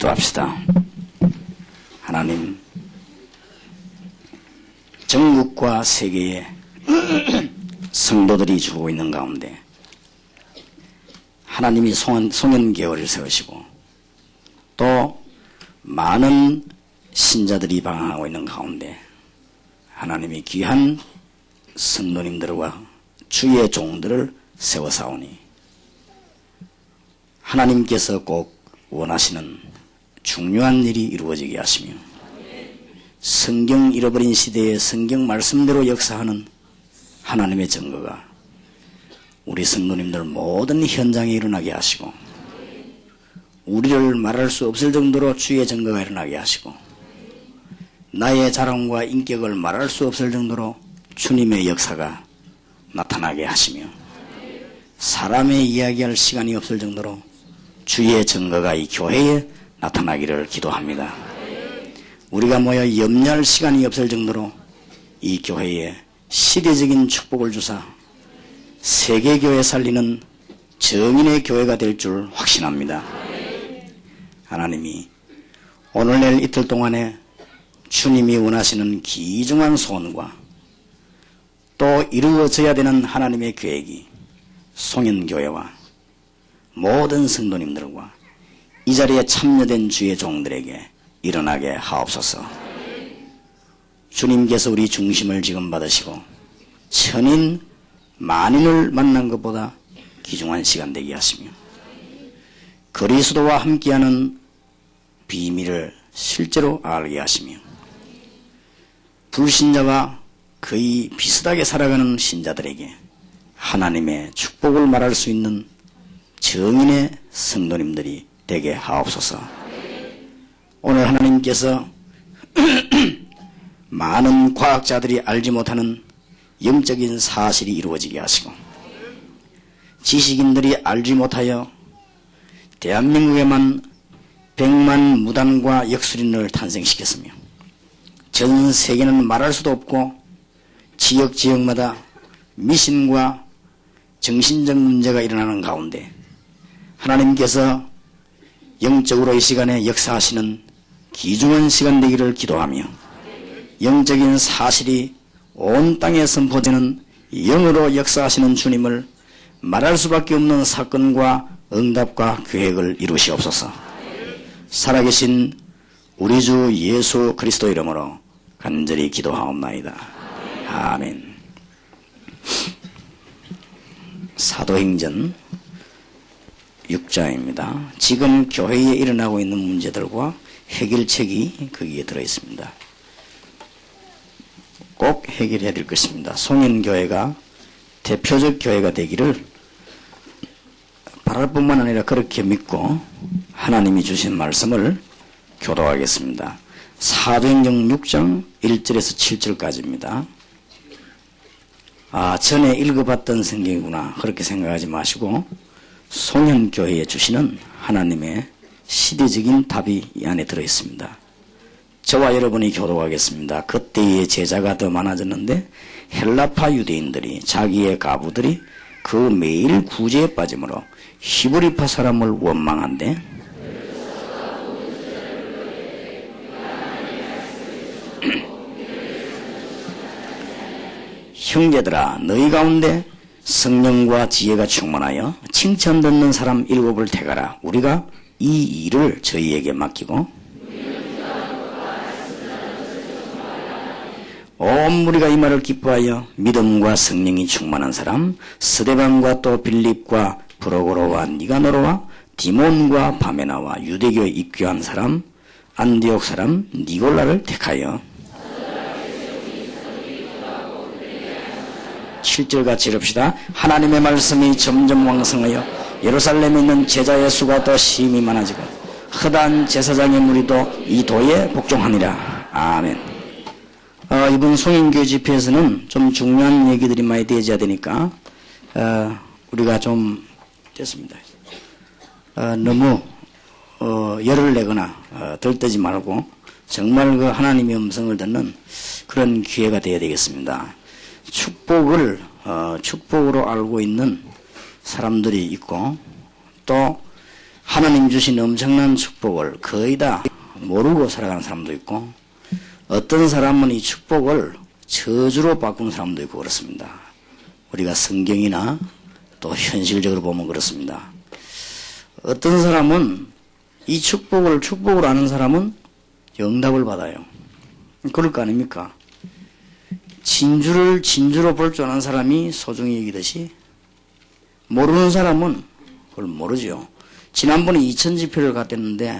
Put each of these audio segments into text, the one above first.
기도합시다. 하나님, 전국과 세계에 성도들이 죽고 있는 가운데 하나님이 송현교회를 세우시고 또 많은 신자들이 방황하고 있는 가운데 하나님이 귀한 성도님들과 주의 종들을 세워사오니 하나님께서 꼭 원하시는 중요한 일이 이루어지게 하시며 성경 잃어버린 시대에 성경 말씀대로 역사하는 하나님의 증거가 우리 성도님들 모든 현장에 일어나게 하시고 우리를 말할 수 없을 정도로 주의 증거가 일어나게 하시고 나의 자랑과 인격을 말할 수 없을 정도로 주님의 역사가 나타나게 하시며 사람의 이야기할 시간이 없을 정도로 주의 증거가 이 교회에 나타나기를 기도합니다. 우리가 모여 염려할 시간이 없을 정도로 이 교회에 시대적인 축복을 주사 세계교회 살리는 정인의 교회가 될 줄 확신합니다. 하나님이 오늘 내일 이틀 동안에 주님이 원하시는 귀중한 소원과 또 이루어져야 되는 하나님의 계획이 송현교회와 모든 성도님들과 이 자리에 참여된 주의 종들에게 일어나게 하옵소서. 주님께서 우리 중심을 지금 받으시고 천인 만인을 만난 것보다 귀중한 시간 되게 하시며 그리스도와 함께하는 비밀을 실제로 알게 하시며 불신자와 거의 비슷하게 살아가는 신자들에게 하나님의 축복을 말할 수 있는 정인의 성도님들이 되게 하옵소서. 오늘 하나님께서 많은 과학자들이 알지 못하는 영적인 사실이 이루어지게 하시고 지식인들이 알지 못하여 대한민국에만 100만 무당과 역술인을 탄생시켰으며 전 세계는 말할 수도 없고 지역마다 미신과 정신적 문제가 일어나는 가운데 하나님께서 영적으로 이 시간에 역사하시는 귀중한 시간 되기를 기도하며 영적인 사실이 온 땅에 선포되는 영으로 역사하시는 주님을 말할 수밖에 없는 사건과 응답과 계획을 이루시옵소서. 살아계신 우리 주 예수 그리스도 이름으로 간절히 기도하옵나이다. 아멘. 사도행전 6장입니다. 지금 교회에 일어나고 있는 문제들과 해결책이 거기에 들어있습니다. 꼭 해결해야 될 것입니다. 송현교회가 대표적 교회가 되기를 바랄 뿐만 아니라 그렇게 믿고 하나님이 주신 말씀을 교도하겠습니다. 사도행전 6장 1절에서 7절까지입니다. 전에 읽어봤던 성경이구나 그렇게 생각하지 마시고 송현교회에 주시는 하나님의 시대적인 답이 이 안에 들어있습니다. 저와 여러분이 교도하겠습니다. 그때의 제자가 더 많아졌는데 헬라파 유대인들이 자기의 가부들이 그 매일 구제에 빠짐으로 히브리파 사람을 원망한대 형제들아 너희 가운데 성령과 지혜가 충만하여 칭찬 듣는 사람 7을 택하라. 우리가 이 일을 저희에게 맡기고 온 무리가 이 말을 기뻐하여 믿음과 성령이 충만한 사람 스데반과 또 빌립과 브로고로와 니가노로와 디몬과 바메나와 유대교에 입교한 사람 안디옥 사람 니골라를 택하여 7절 같이 읽읍시다. 하나님의 말씀이 점점 왕성하여 예루살렘에 있는 제자의 수가 더 심히 많아지고 허다한 제사장의 무리도 이 도에 복종하니라. 아멘. 이번 송현교회 집회에서는 좀 중요한 얘기들이 많이 되어야 되니까 우리가 좀 됐습니다. 너무 열을 내거나 들뜨지 말고 정말 그 하나님의 음성을 듣는 그런 기회가 되어야 되겠습니다. 축복을 축복으로 알고 있는 사람들이 있고 또 하나님 주신 엄청난 축복을 거의 다 모르고 살아가는 사람도 있고 어떤 사람은 이 축복을 저주로 바꾸는 사람도 있고 그렇습니다. 우리가 성경이나 또 현실적으로 보면 그렇습니다. 어떤 사람은 이 축복을 아는 사람은 응답을 받아요. 그럴 거 아닙니까? 진주를 진주로 볼 줄 아는 사람이 소중히 여기듯이 모르는 사람은 그걸 모르죠. 지난번에 2000지표를 갔댔는데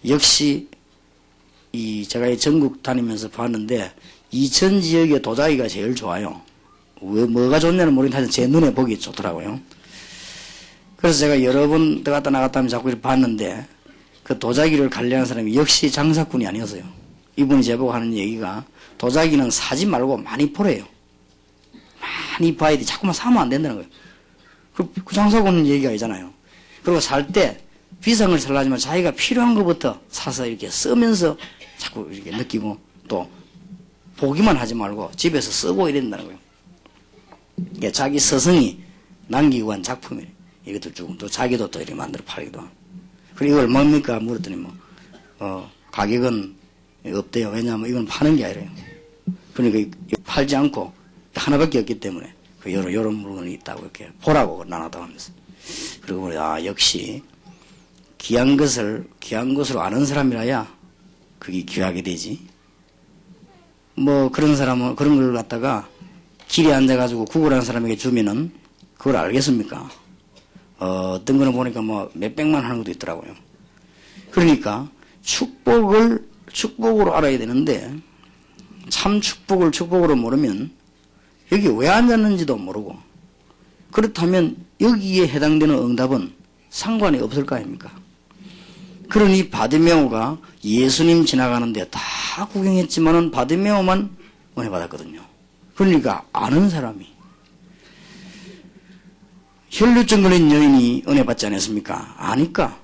역시 제가 이 전국 다니면서 봤는데 2000지역의 도자기가 제일 좋아요. 뭐가 좋냐는 모르겠는데 제 눈에 보기 좋더라고요. 그래서 제가 여러 번 들어갔다 나갔다 하면 자꾸 이렇게 봤는데 그 도자기를 관리하는 사람이 역시 장사꾼이 아니었어요. 이분이 제보고 하는 얘기가 도자기는 사지 말고 많이 보래요. 많이 봐야 돼. 자꾸만 사면 안 된다는 거예요. 그 장사꾼은 얘기가 아니잖아요. 그리고 살 때 비싼 걸 살라지만 자기가 필요한 것부터 사서 이렇게 쓰면서 자꾸 이렇게 느끼고 또 보기만 하지 말고 집에서 쓰고 이래야 된다는 거예요. 이게 자기 스승이 남기고 간 작품이에요. 이것도 주고 또 자기도 또 이렇게 만들어 팔기도 하고. 그리고 이걸 뭡니까? 물었더니 가격은 없대요. 왜냐하면 이건 파는 게 아니래요. 그러니까 팔지 않고 하나밖에 없기 때문에 요런 물건이 있다고 이렇게 보라고 나눴다고 하면서. 그리고 우리 역시 귀한 것으로 아는 사람이라야 그게 귀하게 되지. 그런 사람은 그런 걸 갖다가 길에 앉아가지고 구걸하는 사람에게 주면은 그걸 알겠습니까? 어떤 거는 보니까 몇백만 하는 것도 있더라고요. 그러니까 축복으로 알아야 되는데 참 축복으로 모르면 여기 왜 앉았는지도 모르고 그렇다면 여기에 해당되는 응답은 상관이 없을 거 아닙니까? 그러니 바디메오가 예수님 지나가는데 다 구경했지만은 바디메오만 은혜 받았거든요. 그러니까 아는 사람이 혈루증 걸린 여인이 은혜 받지 않았습니까? 아니까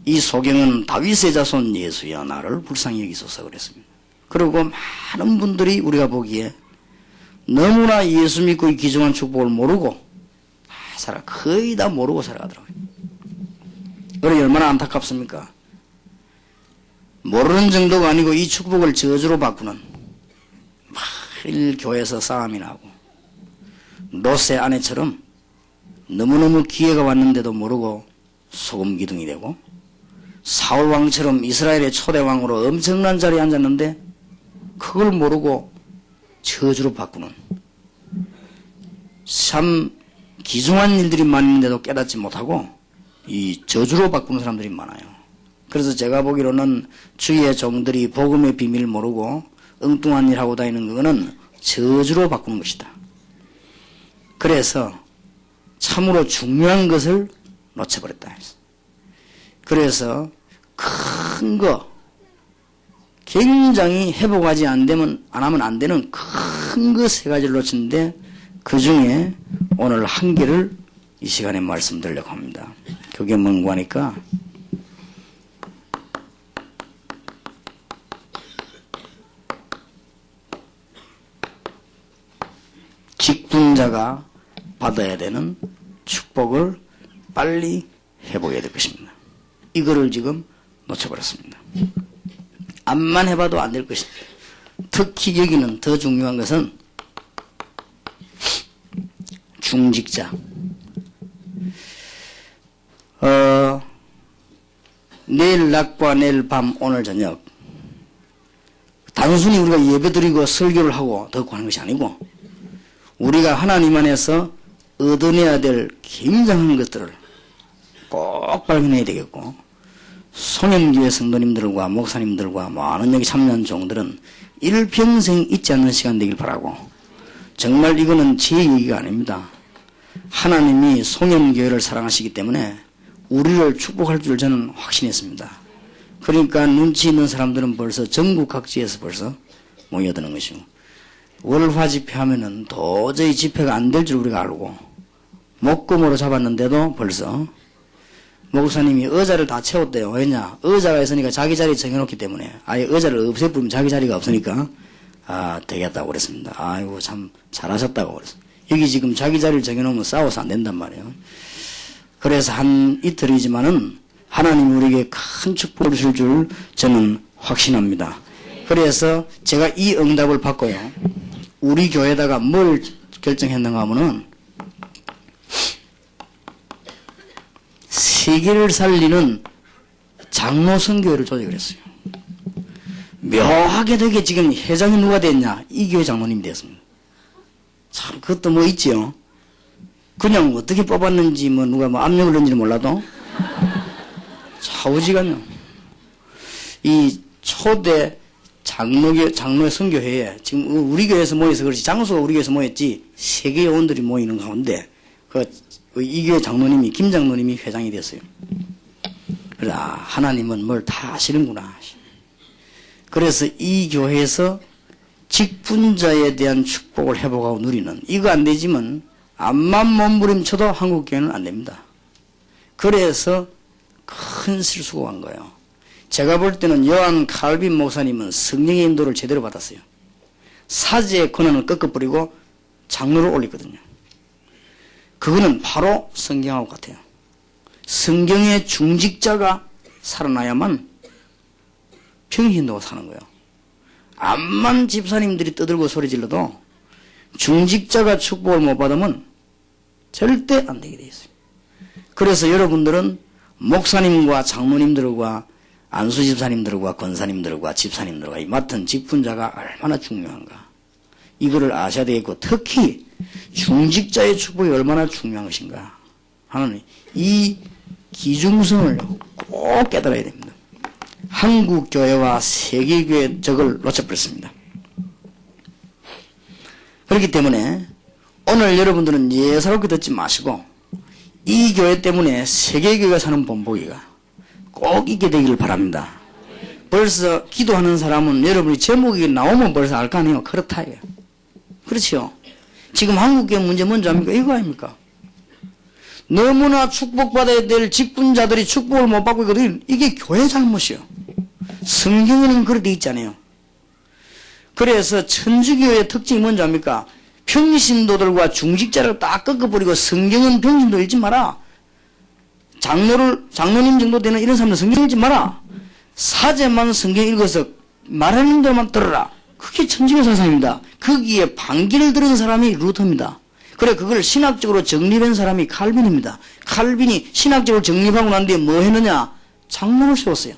이 소경은 다윗의 자손 예수여 나를 불쌍히 여기소서 그랬습니다. 그리고 많은 분들이 우리가 보기에 너무나 예수 믿고 이 귀중한 축복을 모르고 거의 다 모르고 살아가더라고요. 그러니 얼마나 안타깝습니까? 모르는 정도가 아니고 이 축복을 저주로 바꾸는 매일 교회에서 싸움이 나고 롯의 아내처럼 너무너무 기회가 왔는데도 모르고 소금 기둥이 되고 사울 왕처럼 이스라엘의 초대 왕으로 엄청난 자리에 앉았는데 그걸 모르고 저주로 바꾸는 참 귀중한 일들이 많은데도 깨닫지 못하고 이 저주로 바꾸는 사람들이 많아요. 그래서 제가 보기로는 주의 종들이 복음의 비밀을 모르고 엉뚱한 일 하고 다니는 거는 저주로 바꾸는 것이다. 그래서 참으로 중요한 것을 놓쳐버렸다. 그래서 큰 거, 굉장히 회복하지 안 하면 안 되는 큰 거 세 가지를 놓쳤는데 그 중에 오늘 한 개를 이 시간에 말씀드리려고 합니다. 그게 뭔가 하니까 직분자가 받아야 되는 축복을 빨리 회복해야 될 것입니다. 이거를 지금 놓쳐버렸습니다. 암만 해봐도 안 될 것입니다. 특히 여기는 더 중요한 것은 중직자. 내일 낮과 내일 밤 오늘 저녁 단순히 우리가 예배드리고 설교를 하고 듣고 하는 것이 아니고 우리가 하나님 안에서 얻어내야 될 굉장한 것들을 꼭 발견해야 되겠고 송영교회 성도님들과 목사님들과 많은 여기 참여한 종들은 일평생 잊지 않는 시간 되길 바라고 정말 이거는 제 얘기가 아닙니다. 하나님이 송영교회를 사랑하시기 때문에 우리를 축복할 줄 저는 확신했습니다. 그러니까 눈치 있는 사람들은 벌써 전국 각지에서 벌써 모여드는 것이고 월화 집회하면은 도저히 집회가 안 될 줄 우리가 알고 목금으로 잡았는데도 벌써 목사님이 의자를 다 채웠대요. 왜냐? 의자가 있으니까 자기 자리 정해놓기 때문에 아예 의자를 없애버리면 자기 자리가 없으니까 되겠다고 그랬습니다. 아이고 참 잘하셨다고 그랬어요. 여기 지금 자기 자리를 정해놓으면 싸워서 안 된단 말이에요. 그래서 한 이틀이지만은 하나님 우리에게 큰 축복을 줄 줄 저는 확신합니다. 그래서 제가 이 응답을 받고요. 우리 교회에다가 뭘 결정했는가 하면은 세계를 살리는 장로 선교회를 조직을 했어요. 묘하게 되게 지금 회장이 누가 됐냐? 이 교회 장로님이 됐습니다. 참 그것도 뭐 있지요. 그냥 어떻게 뽑았는지 뭐 누가 뭐 압력을 넣는지 몰라도 좌우지간요. 이 초대 장로의 선교회에 지금 우리 교회에서 모여서 그렇지 장소가 우리 교회에서 모였지 세계 요원들이 모이는 가운데 이 교회 장로님이 김 장로님이 회장이 됐어요. 그래 하나님은 뭘 다 아시는구나. 그래서 이 교회에서 직분자에 대한 축복을 회복하고 누리는 이거 안 되지만 암만 몸부림쳐도 한국 교회는 안 됩니다. 그래서 큰 실수가 한 거예요. 제가 볼 때는 요한 칼빈 목사님은 성령의 인도를 제대로 받았어요. 사제의 권한을 꺾어버리고 장로를 올렸거든요. 그거는 바로 성경하고 같아요. 성경의 중직자가 살아나야만 평신도가 사는 거예요. 암만 집사님들이 떠들고 소리 질러도 중직자가 축복을 못 받으면 절대 안 되게 돼 있어요. 그래서 여러분들은 목사님과 장로님들과 안수집사님들과 권사님들과 집사님들과 이 맡은 직분자가 얼마나 중요한가 이거를 아셔야 되겠고 특히 중직자의 축복이 얼마나 중요한 것인가 하는 이 기중성을 꼭 깨달아야 됩니다. 한국교회와 세계교회 적을 놓쳐버렸습니다. 그렇기 때문에 오늘 여러분들은 예사롭게 듣지 마시고 이 교회 때문에 세계교회가 사는 본보기가 꼭 있게 되기를 바랍니다. 벌써 기도하는 사람은 여러분이 제목이 나오면 벌써 알 거 아니에요. 그렇다 이거예요. 그렇지요. 지금 한국교회 문제 뭔지 압니까? 이거 아닙니까? 너무나 축복받아야 될 직분자들이 축복을 못 받고 있거든. 이게 교회 잘못이요. 성경에는 그렇게 있잖아요. 그래서 천주교의 특징이 뭔지 압니까? 평신도들과 중직자를 딱 꺾어버리고 성경은 평신도 읽지 마라. 장로님 정도 되는 이런 사람들 성경 읽지 마라. 사제만 성경 읽어서 말하는 대로만 들어라. 그게 천주교 사상입니다. 거기에 반기를 들은 사람이 루터입니다. 그래 그걸 신학적으로 정립한 사람이 칼빈입니다. 칼빈이 신학적으로 정립하고 난 뒤에 뭐 했느냐? 장로를 세웠어요.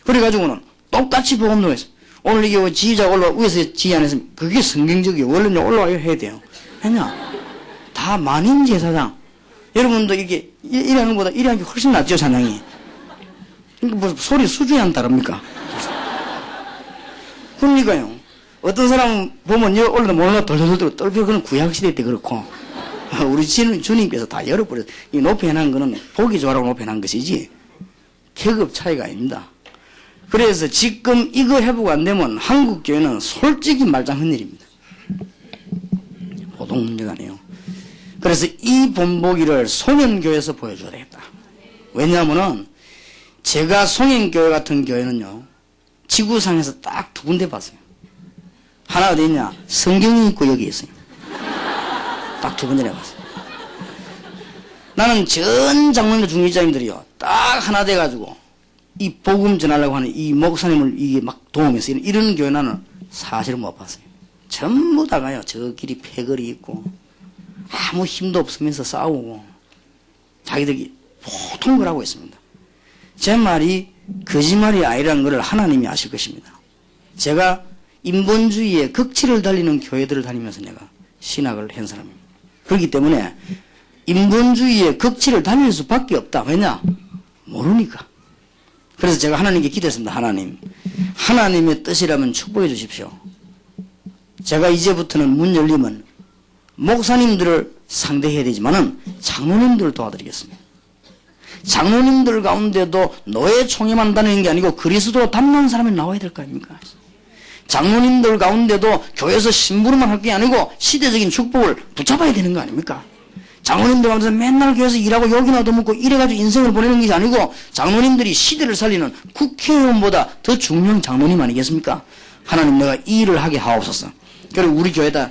그래가지고는 똑같이 복음도 했어요. 오늘 이게 지휘자가 위에서 지휘 안 했으면 그게 성경적이에요. 원래는 올라와야 해야 돼요. 왜냐? 다 만인 제사장. 여러분도 이게 이래하는 것보다 이래하는 게 훨씬 낫죠, 찬양이. 그러니까 뭐 소리 수준이 안 다릅니까? 그러니까요. 어떤 사람은 보면 여기 올라도 몰라 덜덜덜 떨고 그건 구약시대 때 그렇고 우리 주님께서 다 열어버렸어요. 이 높이 해놓은 거는 보기 좋아라고 높이 해놓은 것이지 계급 차이가 아닙니다. 그래서 지금 이거 회복 안 되면 한국교회는 솔직히 말장 헛일입니다. 보통 문제가 아니에요. 그래서 이 본보기를 송현교회에서 보여줘야 되겠다. 왜냐하면은 제가 송현교회 같은 교회는요 지구상에서 딱 두 군데 봤어요. 하나 어디 있냐? 성경이 있고 여기 있어요. 딱 두 군데 내봤어요. 나는 전 장로님들 중직자님들이요 딱 하나 돼가지고 이 복음 전하려고 하는 이 목사님을 이게 막 도움해서 이런 교회 나는 사실은 못 봤어요. 전부 다가요 저끼리 패거리 있고 아무 힘도 없으면서 싸우고 자기들이 보통 걸 하고 있습니다. 제 말이 거짓말이 아니라는 것을 하나님이 아실 것입니다. 제가 인본주의의 극치를 달리는 교회들을 다니면서 내가 신학을 한 사람입니다. 그렇기 때문에 인본주의의 극치를 달릴 수밖에 없다. 왜냐? 모르니까. 그래서 제가 하나님께 기도했습니다. 하나님의 뜻이라면 축복해 주십시오. 제가 이제부터는 문 열리면 목사님들을 상대해야 되지만은 장로님들을 도와드리겠습니다. 장로님들 가운데도 노예 총회만 다니는 게 아니고 그리스도 담는 사람이 나와야 될 거 아닙니까? 장로님들 가운데도 교회에서 심부름만 할 게 아니고 시대적인 축복을 붙잡아야 되는 거 아닙니까? 장로님들 가운데서 맨날 교회에서 일하고 욕이나 얻어먹고 이래가지고 인생을 보내는 것이 아니고 장로님들이 시대를 살리는 국회의원보다 더 중요한 장로님 아니겠습니까? 하나님 내가 이 일을 하게 하옵소서. 그리고 우리 교회다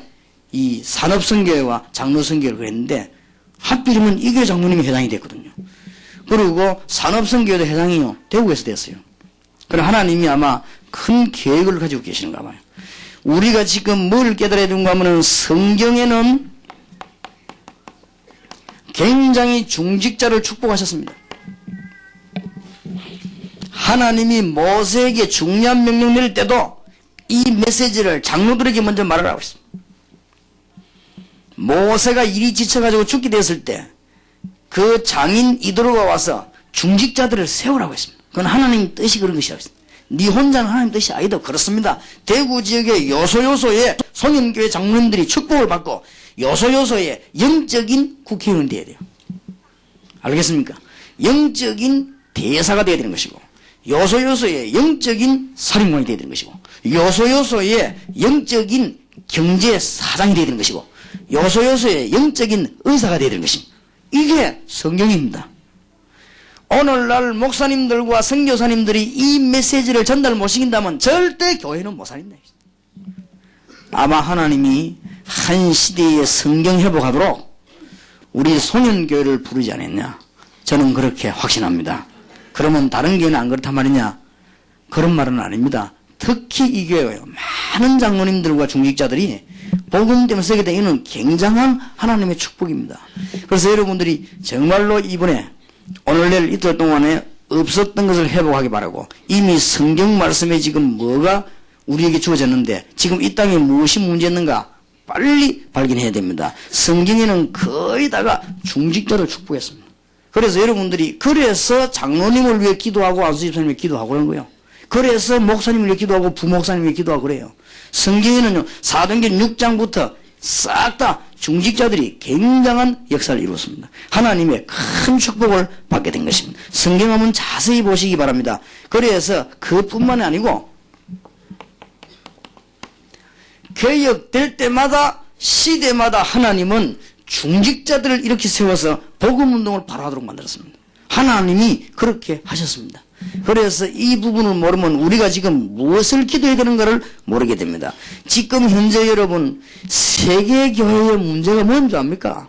이 산업선교회와 장로선교회를 그랬는데 하필이면 이 교회 장로님이 회장이 됐거든요. 그리고 산업선교회도 회장이요. 대구에서 됐어요. 그럼 하나님이 아마 큰 계획을 가지고 계시는가 봐요. 우리가 지금 뭘 깨달아야 되는가 하면 성경에는 굉장히 중직자를 축복하셨습니다. 하나님이 모세에게 중요한 명령 내릴 때도 이 메시지를 장로들에게 먼저 말하라고 했습니다. 모세가 일이 지쳐가지고 죽게 되었을 때 그 장인 이도로가 와서 중직자들을 세우라고 했습니다. 그건 하나님 뜻이 그런 것이라고 했습니다. 네 혼자는 하나님 뜻이 아니다. 그렇습니다. 대구 지역의 요소요소에 송현교회 장로님들이 축복을 받고 요소요소에 영적인 국회의원이 되어야 돼요. 알겠습니까? 영적인 대사가 되어야 되는 것이고 요소요소에 영적인 사령관이 되어야 되는 것이고 요소요소에 영적인 경제사장이 되어야 되는 것이고 요소요소에 영적인 의사가 되어야 되는 것입니다. 이게 성경입니다. 오늘날 목사님들과 선교사님들이 이 메시지를 전달 못 시킨다면 절대 교회는 못 살린다. 아마 하나님이 한 시대의 성경 회복하도록 우리 송현교회를 부르지 않았냐. 저는 그렇게 확신합니다. 그러면 다른 교회는 안 그렇단 말이냐. 그런 말은 아닙니다. 특히 이 교회요. 많은 장로님들과 중직자들이 복음 때문에 쓰게 된 이는 굉장한 하나님의 축복입니다. 그래서 여러분들이 정말로 이번에 오늘 내일 이틀 동안에 없었던 것을 회복하기 바라고 이미 성경 말씀에 지금 뭐가 우리에게 주어졌는데 지금 이 땅에 무엇이 문제였는가 빨리 발견해야 됩니다. 성경에는 거의 다가 중직자를 축복했습니다. 그래서 여러분들이 그래서 장로님을 위해 기도하고 안수집사님을 기도하고 그런 거예요. 그래서 목사님을 위해 기도하고 부목사님을 위해 기도하고 그래요. 성경에는요 사도행전 6장부터 싹 다 중직자들이 굉장한 역사를 이루었습니다. 하나님의 큰 축복을 받게 된 것입니다. 성경 한번 자세히 보시기 바랍니다. 그래서 그뿐만이 아니고 개혁될 때마다 시대마다 하나님은 중직자들을 이렇게 세워서 복음운동을 바로 하도록 만들었습니다. 하나님이 그렇게 하셨습니다. 그래서 이 부분을 모르면 우리가 지금 무엇을 기도해야 되는가를 모르게 됩니다. 지금 현재 여러분 세계교회의 문제가 뭔지 압니까?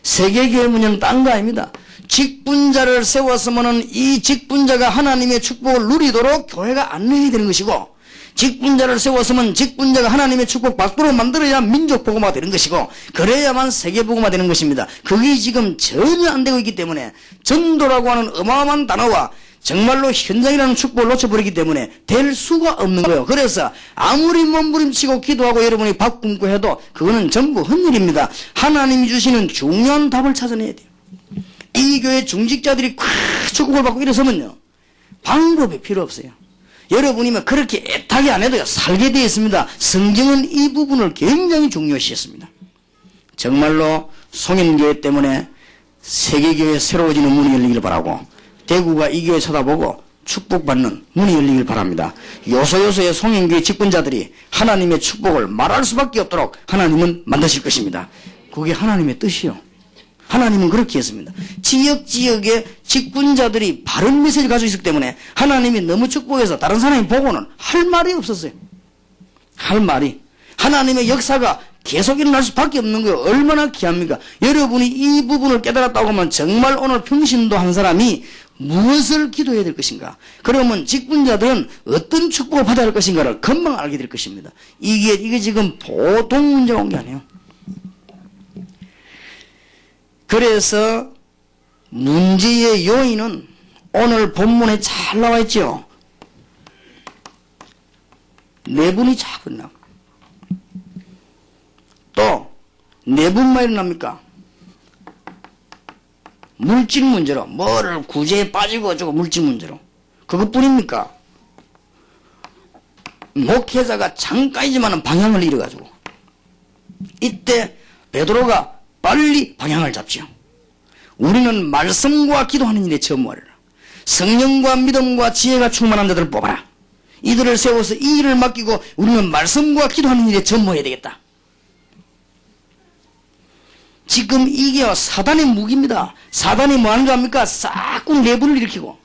세계교회 문제는 딴 거 아닙니다. 직분자를 세웠으면 이 직분자가 하나님의 축복을 누리도록 교회가 안내해야 되는 것이고 직분자를 세웠으면 직분자가 하나님의 축복 받도록 만들어야 민족 복음화가 되는 것이고 그래야만 세계 복음화가 되는 것입니다. 그게 지금 전혀 안 되고 있기 때문에 전도라고 하는 어마어마한 단어와 정말로 현장이라는 축복을 놓쳐버리기 때문에 될 수가 없는 거예요. 그래서 아무리 몸부림치고 기도하고 여러분이 밥 굶고 해도 그거는 전부 헛일입니다. 하나님이 주시는 중요한 답을 찾아내야 돼요. 이 교회 중직자들이 콱 축복을 받고 일어서면요 방법이 필요 없어요. 여러분이면 그렇게 애타게 안 해도요 살게 되어 있습니다. 성경은 이 부분을 굉장히 중요시했습니다. 정말로 송현교회 때문에 세계교회 새로워지는 문이 열리길 바라고 대구가 이 교회 쳐다보고 축복받는 문이 열리길 바랍니다. 요소요소의 송현교회 직분자들이 하나님의 축복을 말할 수밖에 없도록 하나님은 만드실 것입니다. 그게 하나님의 뜻이요. 하나님은 그렇게 했습니다. 지역지역의 직분자들이 바른 메시지를 가지고 있기 때문에 하나님이 너무 축복해서 다른 사람이 보고는 할 말이 없었어요. 할 말이. 하나님의 역사가 계속 일어날 수밖에 없는 거예요. 얼마나 귀합니까? 여러분이 이 부분을 깨달았다고 하면 정말 오늘 평신도 한 사람이 무엇을 기도해야 될 것인가? 그러면 직분자들은 어떤 축복을 받아야 할 것인가를 금방 알게 될 것입니다. 이게 지금 보통 문제가 온 게 아니에요. 그래서 문제의 요인은 오늘 본문에 잘 나와 있죠. 내분이 자꾸 나고 또 내분만 일어납니까? 물질 문제로 뭐를 구제에 빠지고 어쩌고 물질 문제로 그것뿐입니까? 목회자가 잠깐이지만 방향을 잃어가지고 이때 베드로가 빨리 방향을 잡죠. 우리는 말씀과 기도하는 일에 전무하리라. 성령과 믿음과 지혜가 충만한 자들을 뽑아라. 이들을 세워서 이 일을 맡기고 우리는 말씀과 기도하는 일에 전무해야 되겠다. 지금 이게 사단의 무기입니다. 사단이 뭐 하는 줄 압니까? 싹 내분을 일으키고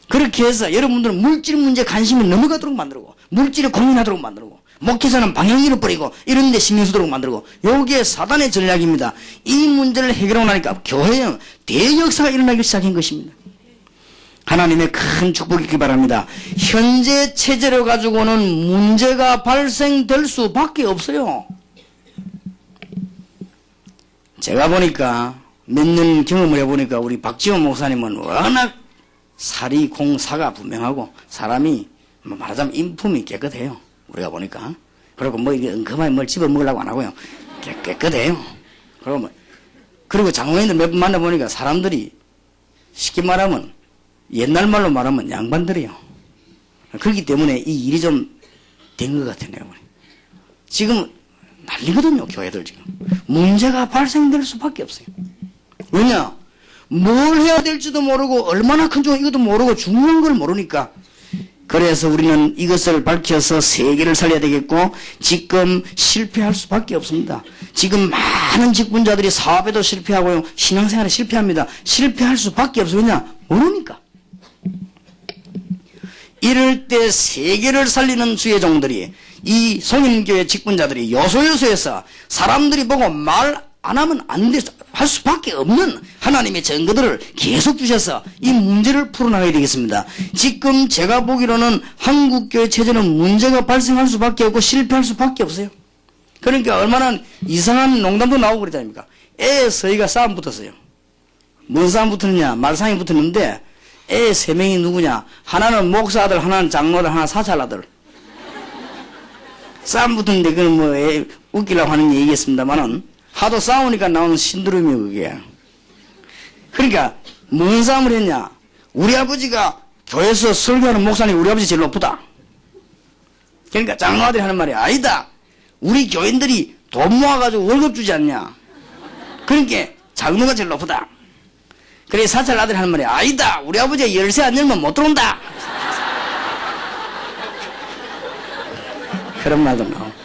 그렇게 해서 여러분들은 물질 문제에 관심이 넘어가도록 만들고 물질에 고민하도록 만들고 목회자는 방향 잃어버리고 이런 데 신경 쓰도록 만들고 요게 사단의 전략입니다. 이 문제를 해결하고 나니까 교회에 대역사가 일어나기 시작한 것입니다. 하나님의 큰 축복이 있기 바랍니다. 현재 체제를 가지고는 문제가 발생될 수밖에 없어요. 제가 보니까 몇 년 경험을 해보니까 우리 박지원 목사님은 워낙 사리 공사가 분명하고 사람이 말하자면 인품이 깨끗해요. 우리가 보니까. 그리고 뭐 이게 은큼하게 뭘 집어먹으려고 안 하고요. 깨끗해요. 그리고 장로님들 몇 번 만나보니까 사람들이 쉽게 말하면 옛날 말로 말하면 양반들이에요. 그렇기 때문에 이 일이 좀 된 것 같아요. 지금 난리거든요. 교회들 지금. 문제가 발생될 수밖에 없어요. 왜냐? 뭘 해야 될지도 모르고 얼마나 큰 종 이것도 모르고 중요한 걸 모르니까. 그래서 우리는 이것을 밝혀서 세계를 살려야 되겠고 지금 실패할 수밖에 없습니다. 지금 많은 직분자들이 사업에도 실패하고요. 신앙생활에 실패합니다. 실패할 수밖에 없어요. 왜냐? 모르니까. 이럴 때 세계를 살리는 주의 종들이 이 송인교회 직분자들이 요소요소에서 사람들이 보고 말 안 하면 안 돼, 할 수밖에 없는 하나님의 증거들을 계속 주셔서 이 문제를 풀어나가야 되겠습니다. 지금 제가 보기로는 한국교회 체제는 문제가 발생할 수밖에 없고 실패할 수밖에 없어요. 그러니까 얼마나 이상한 농담도 나오고 그러지 않습니까? 애 서희가 싸움 붙었어요. 뭔 싸움 붙었느냐? 말상이 붙었는데 애 3명이 누구냐? 하나는 목사 아들, 하나는 장로 아들, 하나 사찰 아들. 싸움 붙었는데 그건 뭐 웃기려고 하는 얘기겠습니다만은 하도 싸우니까 나오는 신드롬이 그게. 그러니까 뭔 싸움을 했냐? 우리 아버지가 교회에서 설교하는 목사님 우리 아버지 제일 높다. 그러니까 장로 아들이 하는 말이 아니다. 우리 교인들이 돈 모아가지고 월급 주지 않냐? 그러니까 장로가 제일 높다. 그래 사찰 아들이 하는 말이 아니다. 우리 아버지가 열쇠 안 열면 못 들어온다. 그런 말도 나오고.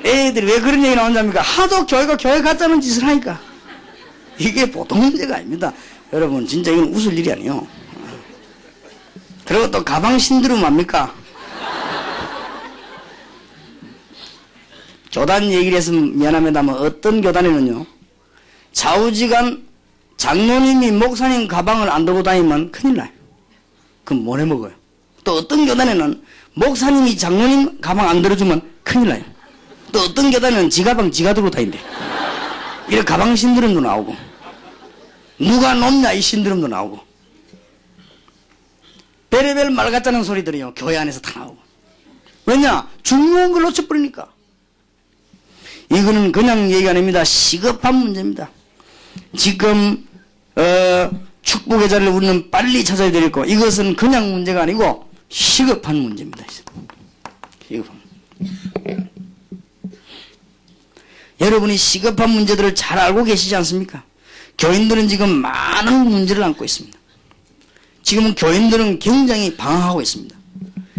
애들이 왜 그런 얘기 나온답니까? 하도 교회가 교회 같다는 짓을 하니까. 이게 보통 문제가 아닙니다. 여러분 진짜 이건 웃을 일이 아니에요. 그리고 또 가방 신드롬 뭡니까? 교단 얘기를 해서 미안합니다만 어떤 교단에는요 좌우지간 장로님이 목사님 가방을 안 들고 다니면 큰일 나요. 그럼 뭘 해먹어요? 또 어떤 교단에는 목사님이 장로님 가방 안 들어주면 큰일 나요. 또 어떤 교단에는 지 가방 지가 들고 다닌대. 이런 가방 신드롬도 나오고 누가 높냐 이 신드롬도 나오고 베레벨 말 같다는 소리들이요 교회 안에서 다 나오고. 왜냐? 중요한 걸 놓쳐버리니까. 이거는 그냥 얘기 아닙니다. 시급한 문제입니다. 지금 축복의 자리를 우리는 빨리 찾아야 되겠고 이것은 그냥 문제가 아니고 시급한 문제입니다. 시급한. 여러분이 시급한 문제들을 잘 알고 계시지 않습니까? 교인들은 지금 많은 문제를 안고 있습니다. 지금은 교인들은 굉장히 방황하고 있습니다.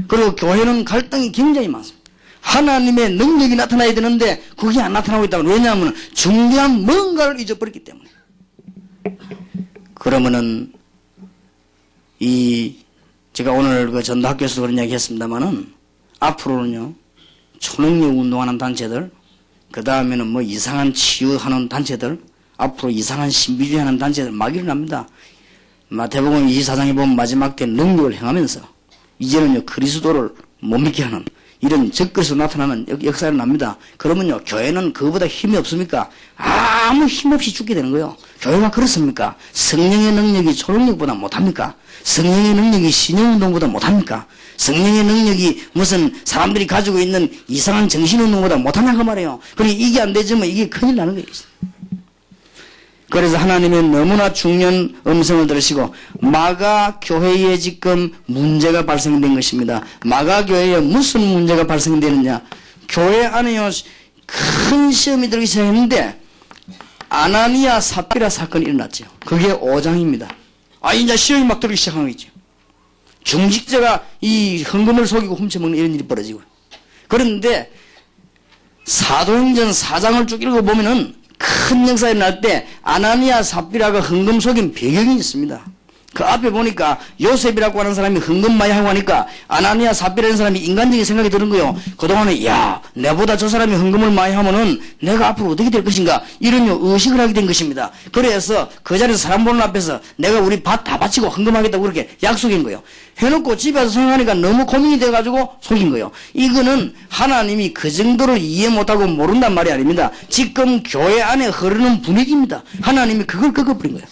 그리고 교회는 갈등이 굉장히 많습니다. 하나님의 능력이 나타나야 되는데 그게 안 나타나고 있다면 왜냐하면 중요한 뭔가를 잊어버렸기 때문에. 그러면은 제가 오늘 그 전도학교에서 그런 이야기 했습니다만은 앞으로는요 초능력 운동하는 단체들 그 다음에는 뭐 이상한 치유하는 단체들 앞으로 이상한 신비주의 하는 단체들 막 일어납니다. 마태복음 24장에 보면 마지막 때 능력을 행하면서 이제는요 그리스도를 못 믿게 하는 이런 적그리스도 나타나는 역사가 납니다. 그러면요 교회는 그거보다 힘이 없습니까? 아무 힘 없이 죽게 되는 거예요. 교회가 그렇습니까? 성령의 능력이 초능력보다 못합니까? 성령의 능력이 신영운동보다 못합니까? 성령의 능력이 무슨 사람들이 가지고 있는 이상한 정신운동보다 못하냐 그 말이에요. 그러니 이게 안 되지만 이게 큰일 나는 거예요. 그래서 하나님의 너무나 중요한 음성을 들으시고 마가 교회에 지금 문제가 발생된 것입니다. 마가 교회에 무슨 문제가 발생되느냐? 교회 안에요 큰 시험이 들기 시작했는데 아나니아 삽비라 사건이 일어났죠. 그게 5장입니다. 이제 시험이 막 들기 시작한 거죠. 중직자가 이 헌금을 속이고 훔쳐먹는 이런 일이 벌어지고. 그런데 사도행전 4장을 쭉 읽어보면은 큰 역사가 일어날 때 아나니아 삽비라가 헌금 속인 배경이 있습니다. 그 앞에 보니까 요셉이라고 하는 사람이 헌금 많이 하고 하니까 아나니아 삽비라는 사람이 인간적인 생각이 드는 거예요. 그동안에 야 내보다 저 사람이 헌금을 많이 하면은 내가 앞으로 어떻게 될 것인가 이런 의식을 하게 된 것입니다. 그래서 그 자리에서 사람 보는 앞에서 내가 우리 밭 다 바치고 헌금하겠다고 그렇게 약속인 거예요. 해놓고 집에 와서 생각하니까 너무 고민이 돼가지고 속인 거예요. 이거는 하나님이 그 정도로 이해 못하고 모른단 말이 아닙니다. 지금 교회 안에 흐르는 분위기입니다. 하나님이 그걸 꺾어버린 거예요.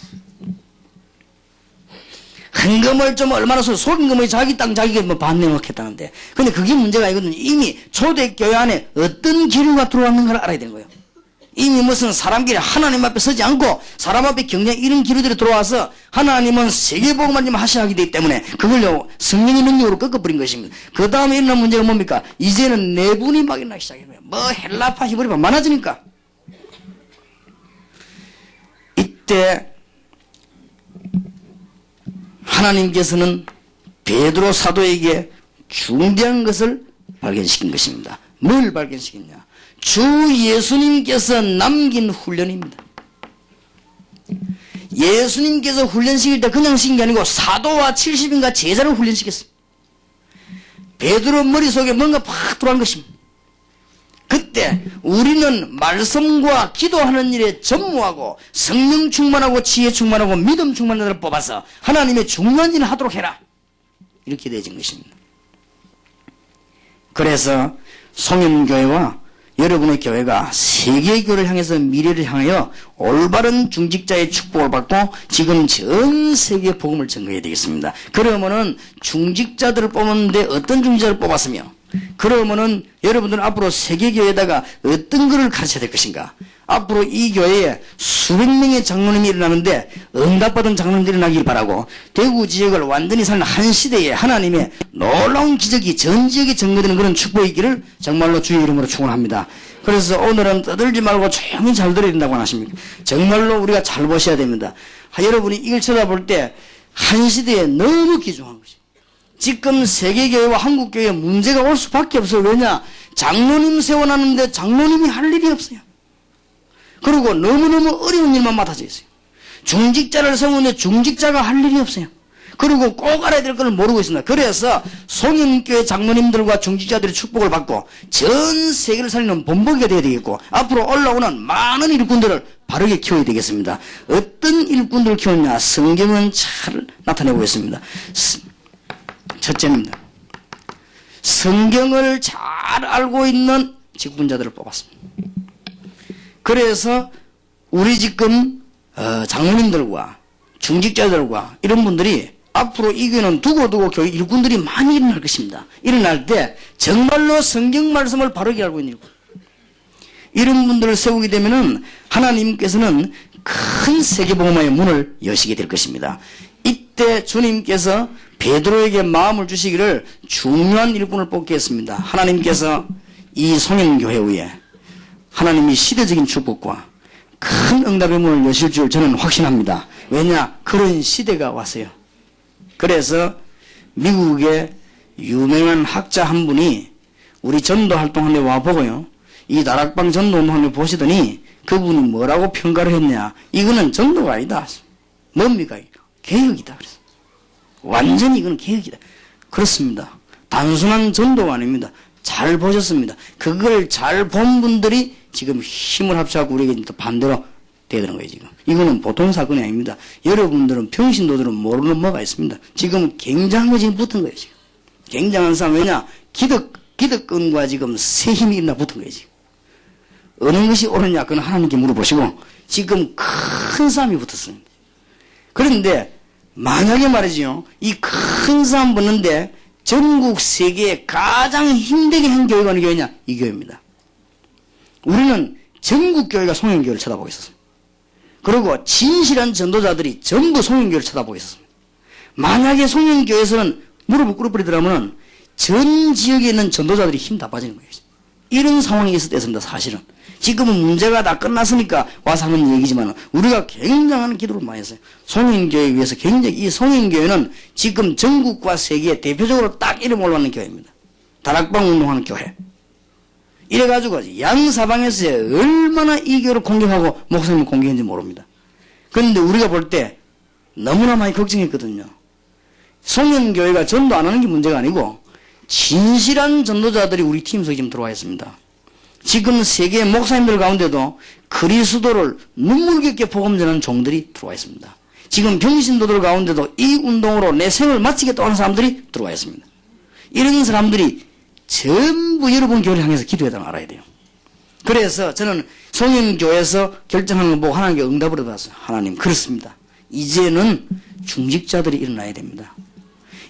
헌금을 좀 얼마나 속인 거면 자기 땅 자기가 뭐 반내놓겠다는데. 근데 그게 문제가 아니거든요. 이미 초대교회 안에 어떤 기류가 들어왔는가를 알아야 되는 거예요. 이미 무슨 사람끼리 하나님 앞에 서지 않고 사람 앞에 경쟁 이런 기류들이 들어와서 하나님은 세계복음만 좀 하셔야 하기 때문에 그걸요 성령의 능력으로 꺾어버린 것입니다. 그 다음에 일어난 문제가 뭡니까? 이제는 내분이 막 일어나기 시작해요. 뭐 헬라파 히브리파 많아지니까. 이때 하나님께서는 베드로 사도에게 중대한 것을 발견시킨 것입니다. 뭘 발견시켰냐? 주 예수님께서 남긴 훈련입니다. 예수님께서 훈련시킬 때 그냥 시킨 게 아니고 사도와 70인가 제자를 훈련시켰습니다. 베드로 머릿속에 뭔가 팍 들어간 것입니다. 그때 우리는 말씀과 기도하는 일에 전무하고 성령 충만하고 지혜 충만하고 믿음 충만한 자를 뽑아서 하나님의 중요한 일을 하도록 해라. 이렇게 되어진 것입니다. 그래서 송영교회와 여러분의 교회가 세계교회를 향해서 미래를 향하여 올바른 중직자의 축복을 받고 지금 전 세계 복음을 전거해야 되겠습니다. 그러면은 중직자들을 뽑았는데 어떤 중직자를 뽑았으며 그러면은 여러분들은 앞으로 세계교회에다가 어떤 것을 가르쳐야 될 것인가? 앞으로 이 교회에 수백 명의 장로님이 일어나는데 응답받은 장로님들이 일어나길 바라고 대구 지역을 완전히 사는 한 시대에 하나님의 놀라운 기적이 전 지역에 전거되는 그런 축복이 있기를 정말로 주의 이름으로 축원합니다. 그래서 오늘은 떠들지 말고 조용히 잘 들어야 된다고 하십니까? 정말로 우리가 잘 보셔야 됩니다. 여러분이 이걸 쳐다볼 때 한 시대에 너무 귀중한 것입니다. 지금 세계교회와 한국교회에 문제가 올 수밖에 없어요. 왜냐? 장로님 세워놨는데 장로님이 할 일이 없어요. 그리고 너무너무 어려운 일만 맡아져 있어요. 중직자를 세우는데 중직자가 할 일이 없어요. 그리고 꼭 알아야 될 걸 모르고 있습니다. 그래서 송영교회 장로님들과 중직자들의 축복을 받고 전 세계를 살리는 본보기가 되어야 되겠고 앞으로 올라오는 많은 일꾼들을 바르게 키워야 되겠습니다. 어떤 일꾼들을 키웠냐? 성경은 잘 나타내고 있습니다. 첫째입니다. 성경을 잘 알고 있는 직분자들을 뽑았습니다. 그래서 우리 지금 장로님들과 중직자들과 이런 분들이 앞으로 이 교회는 두고두고 교회 일꾼들이 많이 일어날 것입니다. 일어날 때 정말로 성경 말씀을 바르게 알고 있는 일꾼. 이런 분들을 세우게 되면은 하나님께서는 큰 세계복음화의 문을 여시게 될 것입니다. 이때 주님께서 베드로에게 마음을 주시기를 중요한 일꾼을 뽑게 했습니다. 하나님께서 이 송영교회 위에 하나님이 시대적인 축복과 큰 응답의 문을 여실 줄 저는 확신합니다. 왜냐? 그런 시대가 왔어요. 그래서 미국의 유명한 학자 한 분이 우리 전도 활동하는데 와보고요. 이 다락방 전도 운동을 보시더니 그분이 뭐라고 평가를 했냐. 이거는 전도가 아니다. 뭡니까? 개혁이다. 그래서 완전히 이건 개혁이다. 그렇습니다. 단순한 전도가 아닙니다. 잘 보셨습니다. 그걸 잘 본 분들이 지금 힘을 합쳐갖고 우리에게 또 반대로 되는 거예요, 지금. 이거는 보통 사건이 아닙니다. 여러분들은, 평신도들은 모르는 뭐가 있습니다. 지금 굉장한 거 지금 붙은 거예요, 지금. 굉장한 싸움. 왜냐? 기득권과 지금 새 힘이 있나 붙은 거예요, 지금. 어느 것이 옳으냐, 그건 하나님께 물어보시고, 지금 큰 싸움이 붙었습니다. 그런데, 만약에 말이죠, 이 큰 싸움 붙는데, 전국 세계에 가장 힘들게 한 교회가 어느 교회냐? 이 교회입니다. 우리는 전국 교회가 송영교회를 쳐다보고 있었습니다. 그리고 진실한 전도자들이 전부 송영교회를 쳐다보고 있었습니다. 만약에 송영교회에서는 무릎을 꿇어버리더라면 전 지역에 있는 전도자들이 힘 다 빠지는 거예요. 이런 상황이 있었습니다, 사실은. 지금은 문제가 다 끝났으니까 와서 하는 얘기지만 우리가 굉장한 기도를 많이 했어요. 송영교회에 위해서 굉장히, 이 송영교회는 지금 전국과 세계에 대표적으로 딱 이름 올라가는 교회입니다. 다락방 운동하는 교회. 이래가지고 양사방에서 얼마나 이 교회를 공격하고 목사님을 공격했는지 모릅니다. 그런데 우리가 볼 때 너무나 많이 걱정했거든요. 송년교회가 전도 안 하는 게 문제가 아니고 진실한 전도자들이 우리 팀 속에 지금 들어와 있습니다. 지금 세계 목사님들 가운데도 그리스도를 눈물겹게 복음 전하는 종들이 들어와 있습니다. 지금 병신도들 가운데도 이 운동으로 내 생을 마치겠다 하는 사람들이 들어와 있습니다. 이런 사람들이 전부 여러분 교회를 향해서 기도해야 알아야 돼요. 그래서 저는 송영교회에서 결정하는 거 보고 하나님께 응답을 받았어요. 하나님, 그렇습니다. 이제는 중직자들이 일어나야 됩니다.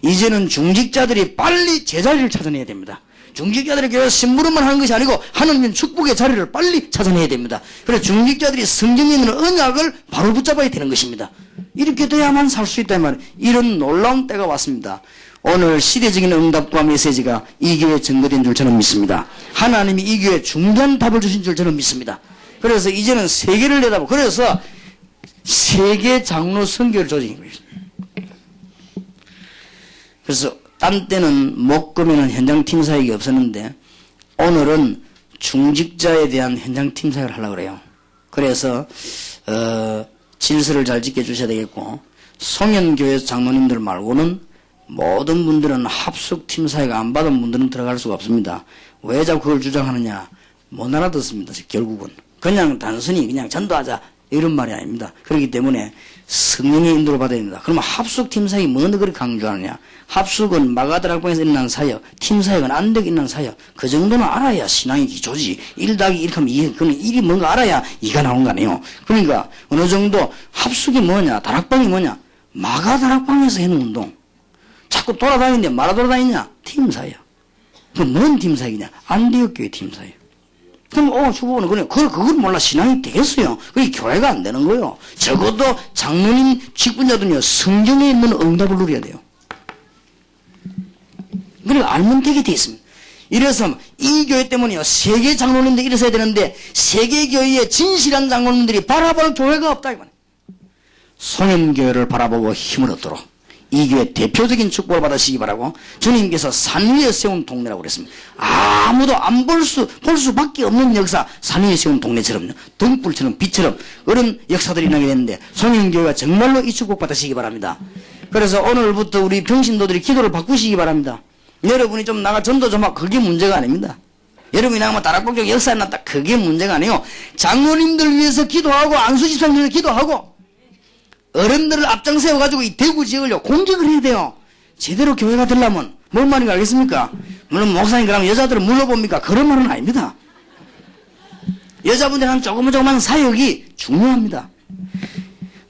이제는 중직자들이 빨리 제자리를 찾아내야 됩니다. 중직자들이 교회에서 심부름만 하는 것이 아니고 하나님 축복의 자리를 빨리 찾아내야 됩니다. 그래서 중직자들이 성경에 있는 언약을 바로 붙잡아야 되는 것입니다. 이렇게 돼야만 살 수 있다 말이에요. 이런 놀라운 때가 왔습니다. 오늘 시대적인 응답과 메시지가 이 교회에 증거된 줄 저는 믿습니다. 하나님이 이 교회에 중대한 답을 주신 줄 저는 믿습니다. 그래서 이제는 세계를 내다보고, 그래서 세계 장로 선교를 조직한 거예요. 그래서 딴 때는 목금에는 현장 팀 사역이 없었는데 오늘은 중직자에 대한 현장 팀 사역을 하려고 그래요. 그래서 질서를 잘 지켜주셔야 되겠고, 송년교회 장로님들 말고는 모든 분들은 합숙 팀 사역 안 받은 분들은 들어갈 수가 없습니다. 왜 자꾸 그걸 주장하느냐? 못 알아듣습니다. 결국은 그냥 단순히 그냥 전도하자 이런 말이 아닙니다. 그렇기 때문에 성령의 인도를 받아야 됩니다. 그러면 합숙 팀 사역이 뭔데 그렇게 강조하느냐? 합숙은 마가다락방에서 일어난 사역, 팀 사역은 안되게 일어난 사역. 그 정도는 알아야 신앙의 기초지. 1더하기 1 하면 2, 그건 1이 뭔가 알아야 2가 나온 거 아니에요. 그러니까 어느 정도 합숙이 뭐냐, 다락방이 뭐냐, 마가다락방에서 해놓은 운동. 자꾸 돌아다니는데 말아 돌아다니냐? 팀 사역. 그 뭔 팀 사역이냐? 안디옥교회 팀 사역. 그럼 주보는 그걸 몰라 신앙이 되겠어요. 그게 교회가 안 되는 거예요. 적어도 장로님 직분자들은요, 성경에 있는 응답을 누려야 돼요. 그러니까 알면 되게 돼 있습니다. 이래서 이 교회 때문에요, 세계 장로님들이 일어서야 되는데 세계 교회의 진실한 장로님들이 바라볼 교회가 없다 이거는. 송년교회를 바라보고 힘을 얻도록 이 교회 대표적인 축복을 받으시기 바라고, 주님께서 산 위에 세운 동네라고 그랬습니다. 아무도 안 볼 수밖에 없는 역사, 산 위에 세운 동네처럼요, 등불처럼 빛처럼 그런 역사들이 나게 되는데 송년교회가 정말로 이 축복 받으시기 바랍니다. 그래서 오늘부터 우리 병신도들이 기도를 바꾸시기 바랍니다. 여러분이 좀 나가 전도 좀 하고 그게 문제가 아닙니다. 여러분이 나가면 다락방적 역사에 났다, 그게 문제가 아니에요. 장로님들 위해서 기도하고 안수집사님 위해서 기도하고 어른들을 앞장세워가지고 이 대구 지역을 공격을 해야 돼요. 제대로 교회가 되려면 뭔 말인가 알겠습니까? 물론 목사님 그러면 여자들을 물러봅니까? 그런 말은 아닙니다. 여자분들은 조그만 사역이 중요합니다.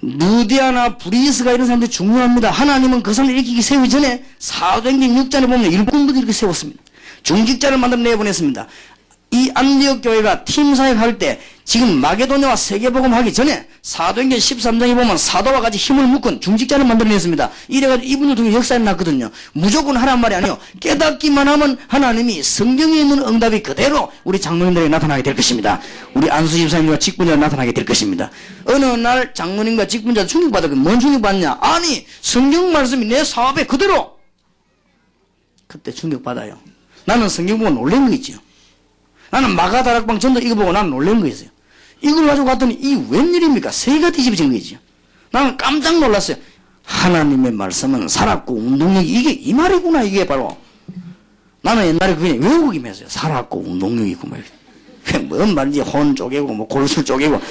누디아나 브리스가 이런 사람들이 중요합니다. 하나님은 그 사람을 일으키기 세우기 전에 사도행전 6장에 보면 일꾼들이 이렇게 세웠습니다. 중직자를 만들어 내보냈습니다. 이 안디옥 교회가 팀 사역할 때 지금 마게도냐와 세계복음 하기 전에 사도행전 13장에 보면 사도와 같이 힘을 묶은 중직자를 만들어냈습니다. 이래가지고 이분들 중에 역사에 났거든요. 무조건 하란 말이 아니에요. 깨닫기만 하면 하나님이 성경에 있는 응답이 그대로 우리 장로님들에게 나타나게 될 것입니다. 우리 안수 집사님과 직분자가 나타나게 될 것입니다. 어느 날 장로님과 직분자 충격받았거든요. 뭔 충격받냐? 아니 성경 말씀이 내 사업에 그대로. 그때 충격받아요. 나는 성경 보고 놀란 거 있죠. 나는 마가다락방 전도 이거 보고 나는 놀란 거 있어요. 이걸 가지고 갔더니 이 웬일입니까? 새가 뒤집어진 거죠. 나는 깜짝 놀랐어요. 하나님의 말씀은 살았고 운동력이 이게 이 말이구나. 이게 바로 나는 옛날에 그냥 외우기만 했어요. 살았고 운동력이 있고 뭔 말인지 혼 쪼개고 뭐 골술 쪼개고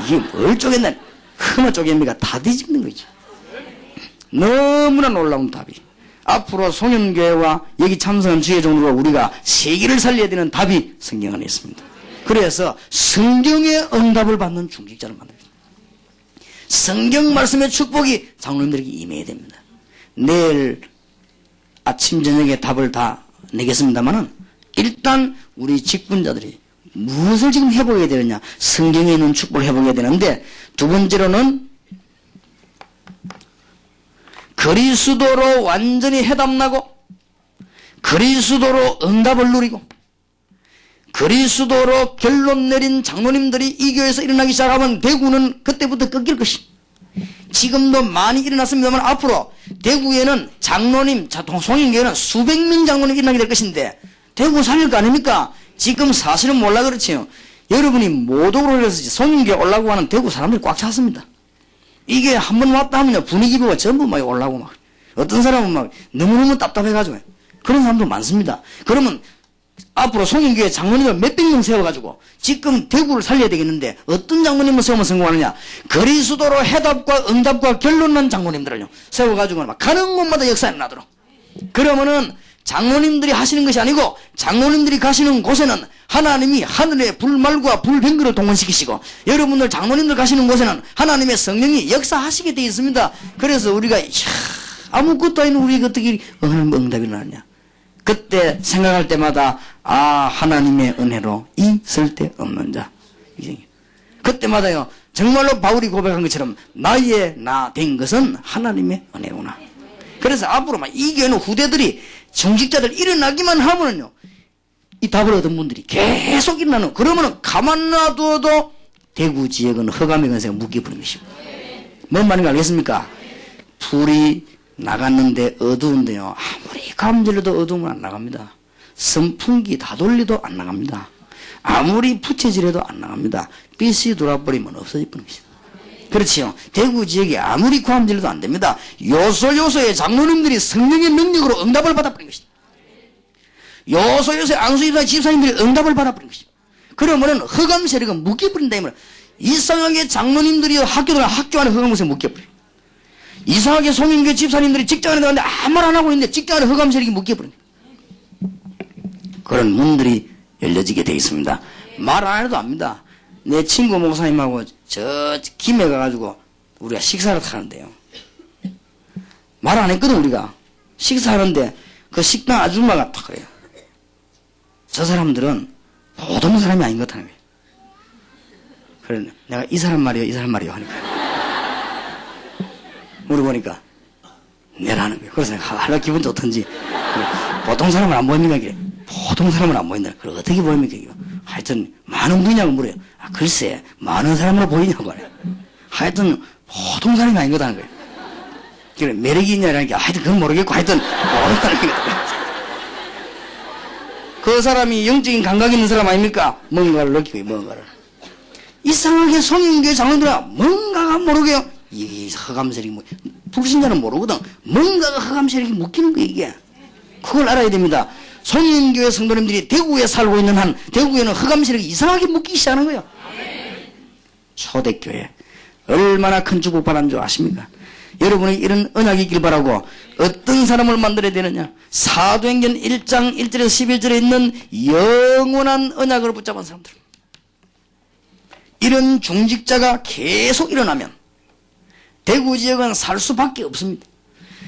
이게 뭘 쪼갰나 흠을 쪼갭니까? 다 뒤집는 거죠. 너무나 놀라운 답이. 앞으로 송년교회와 여기 참석한 주의 종으로 우리가 세계를 살려야 되는 답이 성경 안에 있습니다. 그래서 성경의 응답을 받는 중직자를 만듭니다. 성경 말씀의 축복이 장로님들에게 임해야 됩니다. 내일 아침 저녁에 답을 다 내겠습니다만은 일단 우리 직분자들이 무엇을 지금 해보게 되느냐, 성경에 있는 축복을 해보게 되는데, 두 번째로는 그리스도로 완전히 해답나고 그리스도로 응답을 누리고 그리스도로 결론 내린 장로님들이 이 교회에서 일어나기 시작하면 대구는 그때부터 꺾일 것입니다. 지금도 많이 일어났습니다만 앞으로 대구에는 장로님, 송년교회는 수백 명 장로님이 일어나게 될 것인데 대구 살릴 거 아닙니까? 지금 사실은 몰라 그렇지요. 여러분이 모독으로 해서 송년교회 올라고 하는 대구 사람들이 꽉 찼습니다. 이게 한 번 왔다 하면요, 분위기가 전부 막 올라오고 막. 어떤 사람은 막 너무너무 답답해가지고. 그런 사람도 많습니다. 그러면 앞으로 송인교회 장로님을 몇백 명 세워가지고 지금 대구를 살려야 되겠는데 어떤 장로님을 세우면 성공하느냐? 그리스도로 해답과 응답과 결론난 장로님들을요, 세워가지고 막 가는 곳마다 역사가 나도록. 그러면은 장로님들이 하시는 것이 아니고 장로님들이 가시는 곳에는 하나님이 하늘의 불말과 불병거를 동원시키시고 여러분들 장로님들 가시는 곳에는 하나님의 성령이 역사하시게 되어 있습니다. 그래서 우리가 아무것도 아닌 우리가 어떻게 응답이 나느냐? 그때 생각할 때마다 하나님의 은혜로 이 쓸데없는 자. 그때마다요, 정말로 바울이 고백한 것처럼 나의 나 된 것은 하나님의 은혜구나. 그래서 앞으로 이 교회는 후대들이 정직자들 일어나기만 하면은요, 이 답을 얻은 분들이 계속 일어나는. 그러면은 가만 놔둬도 대구 지역은 흑암의 권세가 묶여버린 것입니다. 뭔 말인지 알겠습니까? 불이 나갔는데 어두운데요, 아무리 감질러도 어두우면 안 나갑니다. 선풍기 다 돌리도 안 나갑니다. 아무리 부채질해도 안 나갑니다. 빛이 돌아버리면 없어져 버린 것입니다. 그렇지요. 대구 지역에 아무리 구함질러도 안 됩니다. 요소요소의 장로님들이 성령의 능력으로 응답을 받아버린 것입니다. 요소요소의 안수집사 집사님들이 응답을 받아버린 것입니다. 그러면은 흑암 세력은 묶여버린다. 이상하게 장로님들이 학교 안에 흑암 세력이 묶여버려요. 이상하게 송인교 집사님들이 직장 안에 들어갔는데 아무 말 안 하고 있는데 직장 안에 흑암 세력이 묶여버려요. 그런 문들이 열려지게 되어 있습니다. 말 안 해도 압니다. 내 친구 목사님하고 저 김해 가가지고 우리가 식사를 하는데요, 말 안 했거든. 우리가 식사하는데 그 식당 아줌마가 딱 그래요. 저 사람들은 보통 사람이 아닌 것 같다는 거예요. 그래 내가 이 사람 말이요, 이 사람 말이요 하니까 물어보니까 내라는 거예요. 그래서 내가 기분 좋던지, 보통 사람은 안 보입니까? 그래. 보통 사람은 안 보인다. 그래 어떻게 보입니까? 하여튼 많은 분이냐고 물어요. 글쎄 많은 사람으로 보이냐고 하네. 하여튼 보통 사람이 아닌 거다는 거예요. 그래 매력이 있냐니까 하여튼 그건 모르겠고 하여튼 모른다는 거예요. 그 사람이 영적인 감각이 있는 사람 아닙니까? 뭔가를 느끼고 뭔가를. 이상하게 송인교회 장로들은 뭔가가 모르게요. 이 흑암세력이 불신자는 모르거든. 뭔가가 흑암세력이 묶이는 거예요. 이게 그걸 알아야 됩니다. 송인교회 성도님들이 대구에 살고 있는 한 대구에는 흑암세력이 이상하게 묶이기 시작하는 거예요. 초대교회 얼마나 큰 축복 받은 줄 아십니까? 여러분이 이런 언약이 있길 바라고. 어떤 사람을 만들어야 되느냐? 사도행전 1장 1절에서 11절에 있는 영원한 언약을 붙잡은 사람들. 이런 중직자가 계속 일어나면 대구 지역은 살 수밖에 없습니다.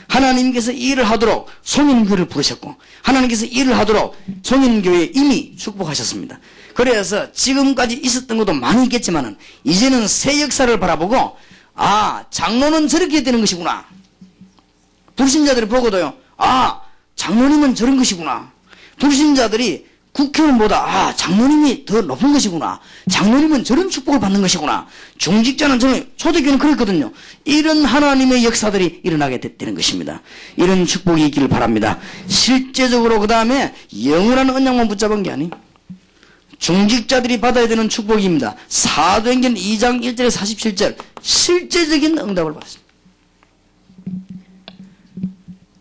하나님께서 이 일을 하도록 송인교회를 부르셨고 하나님께서 이 일을 하도록 송인교회에 이미 축복하셨습니다. 그래서 지금까지 있었던 것도 많이 있겠지만은 이제는 새 역사를 바라보고 장로는 저렇게 되는 것이구나. 불신자들이 보고도요, 장로님은 저런 것이구나. 불신자들이 국회의원보다 장로님이 더 높은 것이구나. 장로님은 저런 축복을 받는 것이구나. 중직자는 저는 초대교회는 그랬거든요. 이런 하나님의 역사들이 일어나게 되는 것입니다. 이런 축복이 있기를 바랍니다. 실제적으로 그 다음에 영원한 언약만 붙잡은 게 아니에요. 중직자들이 받아야 되는 축복입니다. 사도행전 2장 1절에서 47절 실제적인 응답을 받았습니다.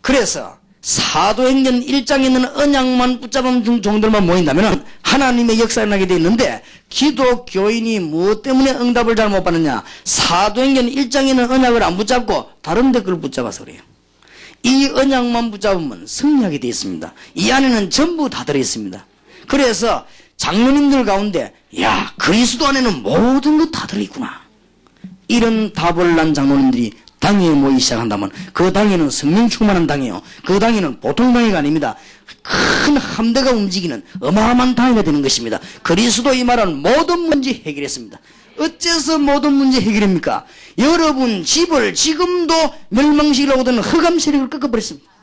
그래서 사도행전 1장에 있는 언약만 붙잡은 종들만 모인다면 하나님의 역사가 나게 되어 있는데 기독교인이 무엇 때문에 응답을 잘 못 받느냐? 사도행전 1장에 있는 언약을 안 붙잡고 다른 데 걸 붙잡아서 그래요. 이 언약만 붙잡으면 승리하게 되어 있습니다. 이 안에는 전부 다 들어있습니다. 그래서 장로님들 가운데 그리스도 안에는 모든 것 다 들어있구나. 이런 답을 난 장로님들이 당회에 모이기 시작한다면 그 당회는 성령 충만한 당회요. 그 당회는 보통 당회가 아닙니다. 큰 함대가 움직이는 어마어마한 당회가 되는 것입니다. 그리스도의 말은 모든 문제 해결했습니다. 어째서 모든 문제 해결입니까? 여러분 집을 지금도 멸망시키려고 드는 흑암 세력을 꺾어버렸습니다.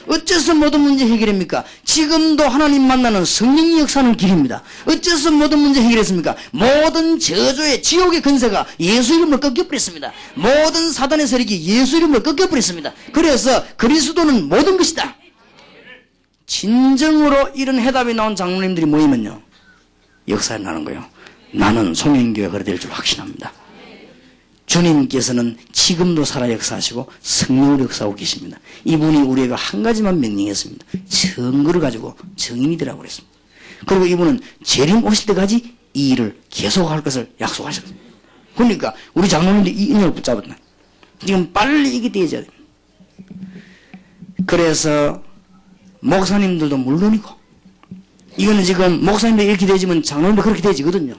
어째서 모든 문제 해결입니까? 지금도 하나님 만나는 성령의 역사는 길입니다. 어째서 모든 문제 해결했습니까? 모든 저주의 지옥의 근세가 예수 이름으로 꺾여버렸습니다. 모든 사단의 세력이 예수 이름으로 꺾여버렸습니다. 그래서 그리스도는 모든 것이다. 진정으로 이런 해답이 나온 장로님들이 모이면요, 역사에 나는 거예요. 나는 송영교회가 그래 될 줄 확신합니다. 주님께서는 지금도 살아 역사하시고 성령으로 역사하고 계십니다. 이분이 우리에게 한 가지만 명령했습니다. 증거를 가지고 증인이 되라고 그랬습니다. 그리고 이분은 재림 오실 때까지 이 일을 계속할 것을 약속하셨습니다. 그러니까 우리 장로님들이 이 인연을 붙잡았다. 지금 빨리 이게 되어져야 됩니다. 그래서 목사님들도 물론이고, 이거는 지금 목사님들이 이렇게 되지면 장로님도 그렇게 되지거든요.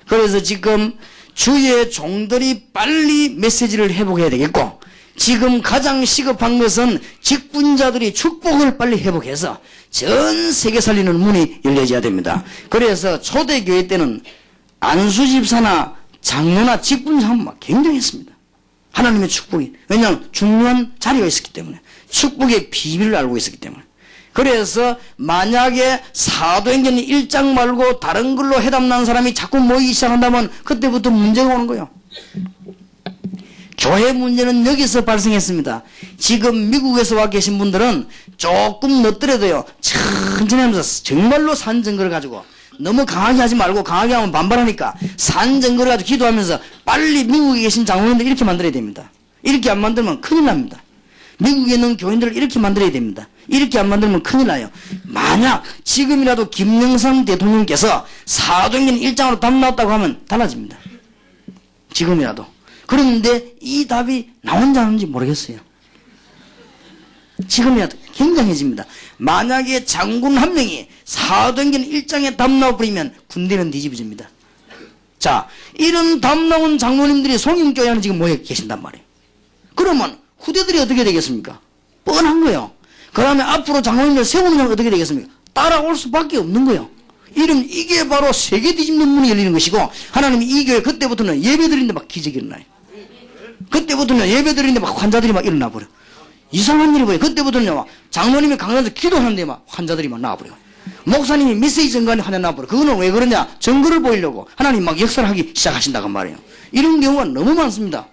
그래서 지금 주의 종들이 빨리 메시지를 회복해야 되겠고, 지금 가장 시급한 것은 직분자들이 축복을 빨리 회복해서 전 세계 살리는 문이 열려져야 됩니다. 그래서 초대교회 때는 안수집사나 장로나 직분자만 굉장했습니다. 하나님의 축복이. 왜냐하면 중요한 자리가 있었기 때문에, 축복의 비밀을 알고 있었기 때문에. 그래서 만약에 사도행전 1장 말고 다른 걸로 해답난 사람이 자꾸 모이기 시작한다면 그때부터 문제가 오는 거예요. 교회 문제는 여기서 발생했습니다. 지금 미국에서 와 계신 분들은 조금 늦더라도요, 천천히 하면서 정말로 산 증거를 가지고, 너무 강하게 하지 말고, 강하게 하면 반발하니까 산 증거를 가지고 기도하면서 빨리 미국에 계신 장로님들 이렇게 만들어야 됩니다. 이렇게 안 만들면 큰일 납니다. 미국에 있는 교인들을 이렇게 만들어야 됩니다. 이렇게 안 만들면 큰일 나요. 만약 지금이라도 김영삼 대통령께서 사도행전 1장으로 답 나왔다고 하면 달라집니다. 지금이라도. 그런데 이 답이 나온지 안 나온지 모르겠어요. 지금이라도 굉장해집니다. 만약에 장군 한 명이 사도행전 1장에 답 나와버리면 군대는 뒤집어집니다. 자, 이런 답 나온 장로님들이 송영교회 안에 지금 모여 계신단 말이에요. 그러면 후대들이 어떻게 되겠습니까? 뻔한 거예요. 그 다음에 앞으로 장로님들 세우느냐면 어떻게 되겠습니까? 따라올 수밖에 없는 거예요. 이게 바로 세계 뒤집는 문이 열리는 것이고, 하나님이 이 교회 그때부터는 예배드리는데 막 기적이 일어나요. 그때부터는 예배드리는데 막 환자들이 막 일어나 버려. 이상한 일이 보여요. 그때부터는 막 장로님이 강단에서 기도하는데 막 환자들이 막 나와버려. 목사님이 메시지 전가에 환자 나와버려. 그거는 왜 그러냐? 증거를 보이려고 하나님 막 역사를 하기 시작하신다고 말이에요. 이런 경우가 너무 많습니다.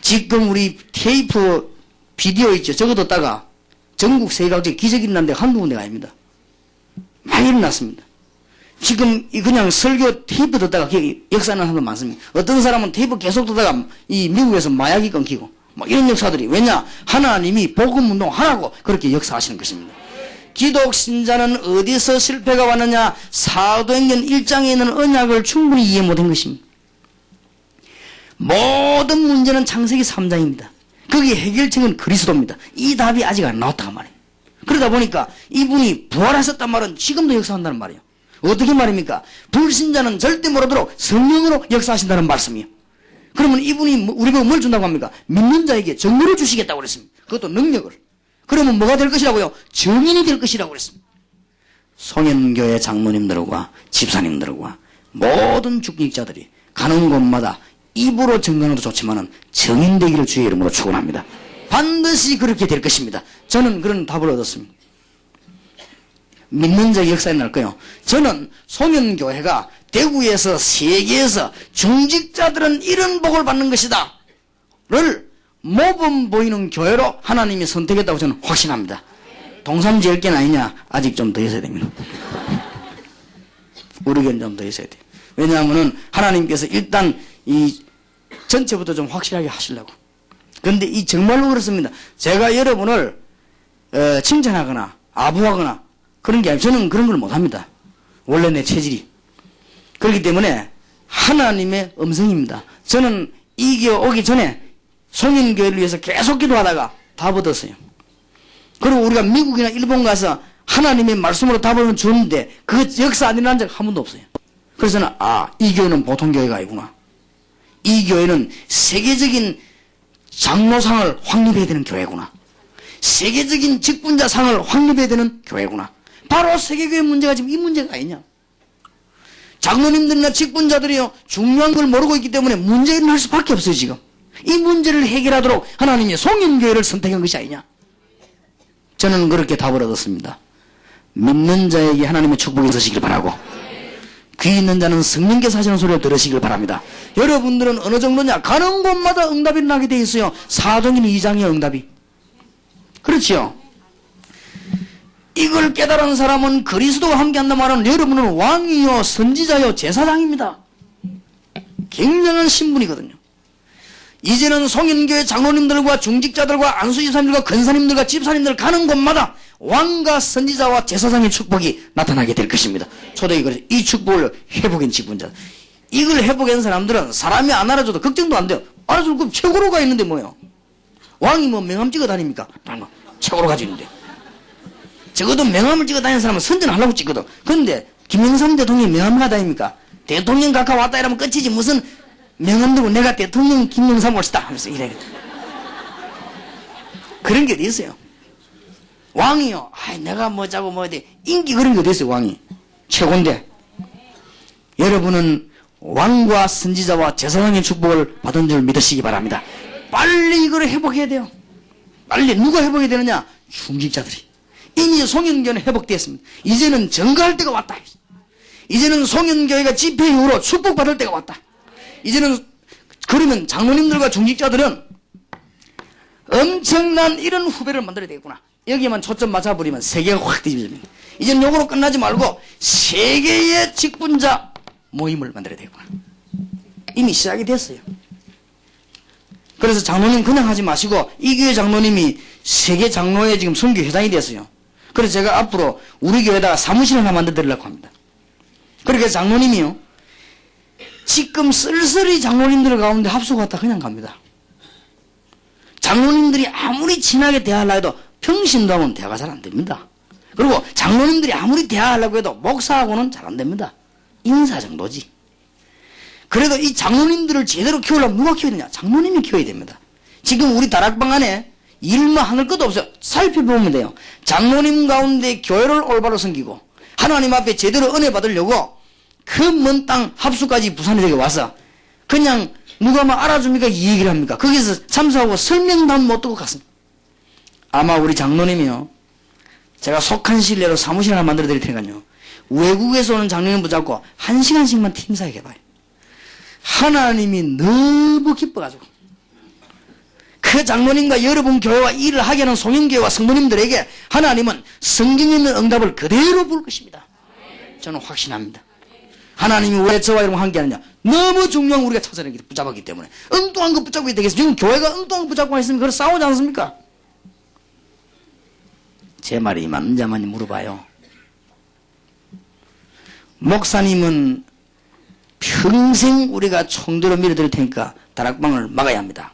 지금 우리 테이프 비디오 있죠. 저거 듣다가 전국 세계각지에 기적이 일어난 데가 한두 군데가 아닙니다. 많이 일어났습니다. 지금 그냥 설교 테이프 듣다가 역사하는 사람도 많습니다. 어떤 사람은 테이프 계속 듣다가 이 미국에서 마약이 끊기고 막 이런 역사들이. 왜냐? 하나님이 복음운동 하라고 그렇게 역사하시는 것입니다. 기독 신자는 어디서 실패가 왔느냐? 사도행전 1장에 있는 언약을 충분히 이해 못한 것입니다. 모든 문제는 창세기 3장입니다. 거기 해결책은 그리스도입니다. 이 답이 아직 안 나왔단 말이에요. 그러다 보니까 이분이 부활하셨단 말은 지금도 역사한다는 말이에요. 어떻게 말입니까? 불신자는 절대 모르도록 성령으로 역사하신다는 말씀이에요. 그러면 이분이 우리가 뭘 준다고 합니까? 믿는 자에게 정보를 주시겠다고 그랬습니다. 그것도 능력을. 그러면 뭐가 될 것이라고요? 증인이 될 것이라고 그랬습니다. 송현교회 장로님들과 집사님들과 모든 중직자들이 가는 곳마다 입으로 증거하는 것도 좋지만 증인되기를 주의 이름으로 축원합니다. 반드시 그렇게 될 것입니다. 저는 그런 답을 얻었습니다. 믿는 자의 역사에 날 거예요. 저는 송현교회가 대구에서 세계에서 중직자들은 이런 복을 받는 것이다 를 모범 보이는 교회로 하나님이 선택했다고 저는 확신합니다. 동산 지을 게 아니냐? 아직 좀 더 있어야 됩니다. 우리 교회는 좀 더 있어야 돼요. 왜냐하면 하나님께서 일단 이 전체부터 좀 확실하게 하시려고. 그런데 이 정말로 그렇습니다. 제가 여러분을 칭찬하거나 아부하거나 그런 게 아니고 저는 그런 걸 못합니다. 원래 내 체질이. 그렇기 때문에 하나님의 음성입니다. 저는 이 교회 오기 전에 송인교회를 위해서 계속 기도하다가 답 얻었어요. 그리고 우리가 미국이나 일본 가서 하나님의 말씀으로 답을 주는데 그 역사 안 일어난 적 한 번도 없어요. 그래서 저는 이 교회는 보통 교회가 아니구나. 이 교회는 세계적인 장로상을 확립해야 되는 교회구나. 세계적인 직분자상을 확립해야 되는 교회구나. 바로 세계교회 문제가 지금 이 문제가 아니냐. 장로님들이나 직분자들이요 중요한 걸 모르고 있기 때문에 문제가 일어날 수밖에 없어요. 지금 이 문제를 해결하도록 하나님이 송인교회를 선택한 것이 아니냐. 저는 그렇게 답을 얻었습니다. 믿는 자에게 하나님의 축복이 있으시길 바라고, 귀 있는 자는 성령께서 하시는 소리를 들으시길 바랍니다. 여러분들은 어느 정도냐? 가는 곳마다 응답이 나게 돼 있어요. 사도행전 2장의 응답이. 그렇지요. 이걸 깨달은 사람은 그리스도와 함께한다 말은 여러분은 왕이요 선지자요 제사장입니다. 굉장한 신분이거든요. 이제는 송인교회 장로님들과 중직자들과 안수지사님들과 근사님들과 집사님들 가는 곳마다 왕과 선지자와 제사장의 축복이 나타나게 될 것입니다. 초대기 그래서 이 축복을 회복한 직분자. 이걸 회복한 사람들은 사람이 안 알아줘도 걱정도 안 돼요. 알아주면 그럼 최고로 가 있는데 뭐예요? 왕이 뭐 명함 찍어 다닙니까? 최고로 가지고 있는데. 적어도 명함을 찍어 다니는 사람은 선전하려고 찍거든. 그런데 김영삼 대통령이 명함가 다닙니까? 대통령 각하 왔다 이러면 끝이지 무슨 명함 들고 내가 대통령 김영삼 옳시다 하면서 이래. 그런 게 어디 있어요? 왕이요. 내가 뭐자고 뭐 어디 인기 그런 게 어디 있어요? 왕이 최고인데. 여러분은 왕과 선지자와 제사장의 축복을 받은 줄 믿으시기 바랍니다. 빨리 이걸 회복해야 돼요. 빨리. 누가 회복해야 되느냐? 중직자들이. 이미 송영교는 회복되었습니다. 이제는 증거할 때가 왔다. 이제는 송영교회가 집회 이후로 축복받을 때가 왔다. 이제는 그러면 장로님들과 중직자들은 엄청난 이런 후배를 만들어야 되겠구나. 여기에만 초점 맞춰버리면 세계가 확 뒤집어집니다. 이제는 요거로 끝나지 말고 세계의 직분자 모임을 만들어야 되겠구나. 이미 시작이 됐어요. 그래서 장로님 그냥 하지 마시고 이 교회 장로님이 세계 장로회 지금 선교 회장이 됐어요. 그래서 제가 앞으로 우리 교회에다가 사무실 하나 만들어 드리려고 합니다. 그렇게 장로님이요. 지금 쓸쓸히 장로님들 가운데 합숙했다 그냥 갑니다. 장로님들이 아무리 친하게 대화하려고 해도 평신도 하면 대화가 잘 안 됩니다. 그리고 장로님들이 아무리 대화하려고 해도 목사하고는 잘 안 됩니다. 인사 정도지. 그래도 이 장로님들을 제대로 키우려면 누가 키워야 되냐? 장로님이 키워야 됩니다. 지금 우리 다락방 안에 일만 하늘 것도 없어요. 살펴보면 돼요. 장로님 가운데 교회를 올바로 섬기고 하나님 앞에 제대로 은혜 받으려고 그 먼 땅 합수까지 부산에 와서 그냥 누가 막 알아줍니까? 이 얘기를 합니까? 거기서 참석하고 설명도 못 듣고 갔습니다. 아마 우리 장로님이요. 제가 속한 실례로 사무실 하나 만들어 드릴 테니까요. 외국에서 오는 장로님 붙잡고 1시간씩만 팀 사역해 해봐요. 하나님이 너무 기뻐가지고 그 장로님과 여러분 교회와 일을 하게 하는 송영교회와 성도님들에게 하나님은 성경에 있는 응답을 그대로 부을 것입니다. 저는 확신합니다. 하나님이 왜 저와 여러분 함께 하느냐? 너무 중요한 우리가 찾아내기 붙잡았기 때문에 엉뚱한 거 붙잡고 되겠어요. 지금 교회가 엉뚱한 거 붙잡고 있으면 그걸 싸우지 않습니까? 제 말이 맞는지 안 맞는지 물어봐요. 목사님은 평생 우리가 총대로 밀어드릴 테니까 다락방을 막아야 합니다.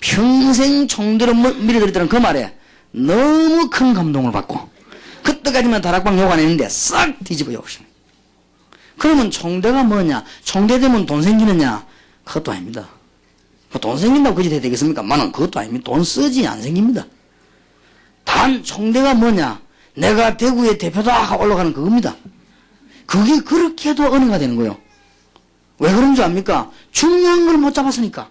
평생 총대로 밀어드리다는 그 말에 너무 큰 감동을 받고 그때까지만 다락방 욕 안 했는데 싹 뒤집어 욕심니다. 그러면 총대가 뭐냐? 총대 되면 돈 생기느냐? 그것도 아닙니다. 돈 생긴다고 그지 돼야 되겠습니까? 만원 그것도 아닙니다. 돈 쓰지 안 생깁니다. 단 총대가 뭐냐? 내가 대구의 대표다 하고 올라가는 그겁니다. 그게 그렇게 해도 은혜가 되는 거예요. 왜 그런 줄 압니까? 중요한 걸 못 잡았으니까.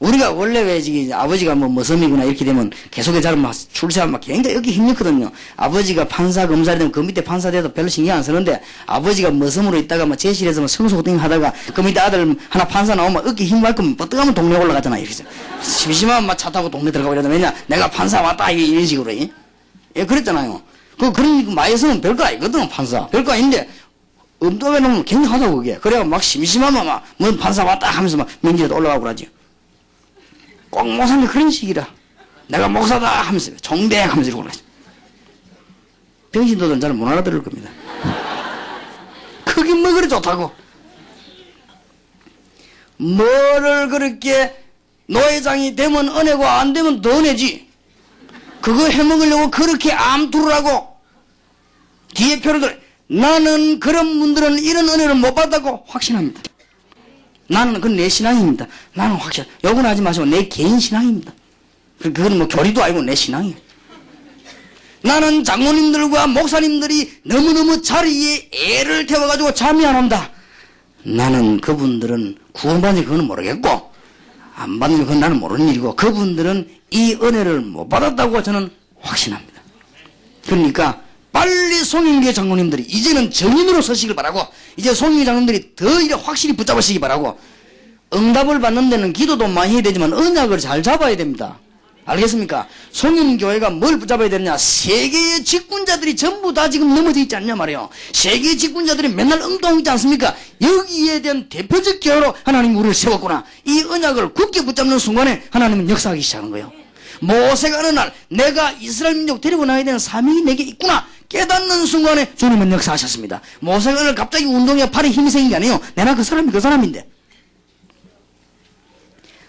우리가 원래 왜 지금 아버지가 뭐 머슴이구나 이렇게 되면 계속해서 잘 막 출세하면 막 굉장히 여기 힘들거든요. 아버지가 판사 검사이 되면 그 밑에 판사 돼도 별로 신경 안 쓰는데 아버지가 머슴으로 있다가 뭐 제실에서 뭐 성소등 하다가 그 밑에 아들 하나 판사 나오면 어깨 힘할 거면 뻗어가면 동네 올라가잖아. 이렇게 심심하면 막 차 타고 동네 들어가고 이러다 왜냐 내가 판사 왔다 이런 식으로 예 그랬잖아요. 그런 마에서는 별거 아니거든 판사 별거 아닌데 음도에 놓으면 굉장하다고 그게. 그래야 막 심심하면 막 뭐 판사 왔다 하면서 막 명지에도 올라가고 그러지. 꼭 목사님 그런 식이라. 내가 목사다 하면서 정대 하면서 이러고 그러지. 병신도들은 잘 못 알아들을 겁니다. 그게 뭐 그래 좋다고. 뭐를 그렇게 노회장이 되면 은혜고 안 되면 더 은혜지. 그거 해먹으려고 그렇게 암투를 하고 뒤에 표를 들어. 나는 그런 분들은 이런 은혜를 못 받았다고 확신합니다. 나는 그건 내 신앙입니다. 나는 확신. 요건 하지 마시고 내 개인 신앙입니다. 그건 뭐 교리도 아니고 내 신앙이에요. 나는 장로님들과 목사님들이 너무너무 자리에 애를 태워가지고 잠이 안 온다. 나는 그분들은 구원받는지 그건 모르겠고 안 받는 건 나는 모르는 일이고 그분들은 이 은혜를 못 받았다고 저는 확신합니다. 그러니까 빨리 송영교 장로님들이 이제는 정인으로 서시길 바라고 이제 송영교 장로님들이 더 이래 확실히 붙잡으시기 바라고 응답을 받는 데는 기도도 많이 해야 되지만 언약을 잘 잡아야 됩니다. 알겠습니까? 송인교회가 뭘 붙잡아야 되느냐? 세계의 직분자들이 전부 다 지금 넘어져 있지 않냐 말이에요. 세계의 직분자들이 맨날 엉뚱하고 있지 않습니까? 여기에 대한 대표적 교회로 하나님 우리를 세웠구나. 이 언약을 굳게 붙잡는 순간에 하나님은 역사하기 시작하는 거예요. 모세가 어느 날 내가 이스라엘 민족 데리고 나가야 되는 사명이 내게 있구나 깨닫는 순간에 주님은 역사하셨습니다. 모세가 어느 날 갑자기 운동에 팔에 힘이 생긴 게 아니에요. 내가 그 사람이 그 사람인데.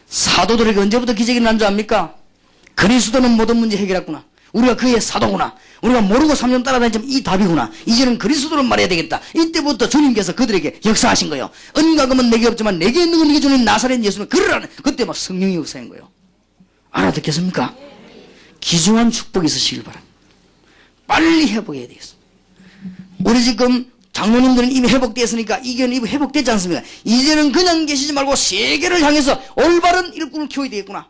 사도들에게 언제부터 기적이 난 줄 압니까? 그리스도는 모든 문제 해결했구나. 우리가 그의 사도구나. 우리가 모르고 3년 따라다니지만 이 답이구나. 이제는 그리스도를 말해야 되겠다. 이때부터 주님께서 그들에게 역사하신 거예요. 은과 금은 내게 없지만 내게 있는 건 네게 주는 나사렛 예수는 그러라는 그때 막 성령이 역사한 거예요. 알아듣겠습니까? 귀중한 축복이 있으시길 바랍니다. 빨리 회복해야 되겠습니다. 우리 지금 장로님들은 이미 회복되었으니까 이 교회는 이미 회복됐지 않습니까? 이제는 그냥 계시지 말고 세계를 향해서 올바른 일꾼을 키워야 되겠구나.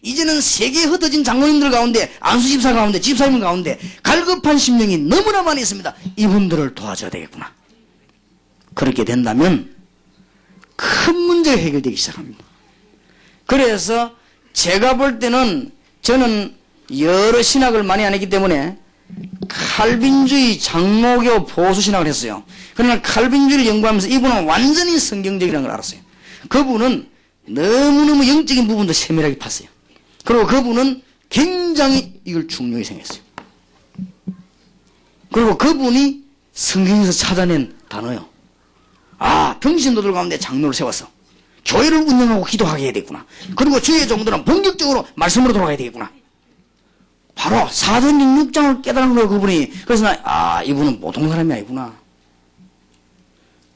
이제는 세계에 흩어진 장로님들 가운데 안수집사 가운데 집사님 가운데 갈급한 심령이 너무나 많이 있습니다. 이분들을 도와줘야 되겠구나. 그렇게 된다면 큰 문제가 해결되기 시작합니다. 그래서 제가 볼 때는 저는 여러 신학을 많이 안 했기 때문에 칼빈주의 장로교 보수신학을 했어요. 그러나 칼빈주의를 연구하면서 이분은 완전히 성경적이라는 걸 알았어요. 그분은 너무너무 영적인 부분도 세밀하게 팠어요. 그리고 그분은 굉장히 이걸 중요히 생각했어요. 그리고 그분이 성경에서 찾아낸 단어요. 아, 평신도들 가운데 장로를 세워서 교회를 운영하고 기도하게 해야 되겠구나. 그리고 주의 종들은 본격적으로 말씀으로 돌아가야 되겠구나. 바로 사도행전 6장을 깨달은 거예요, 그분이. 그래서 이분은 보통 사람이 아니구나.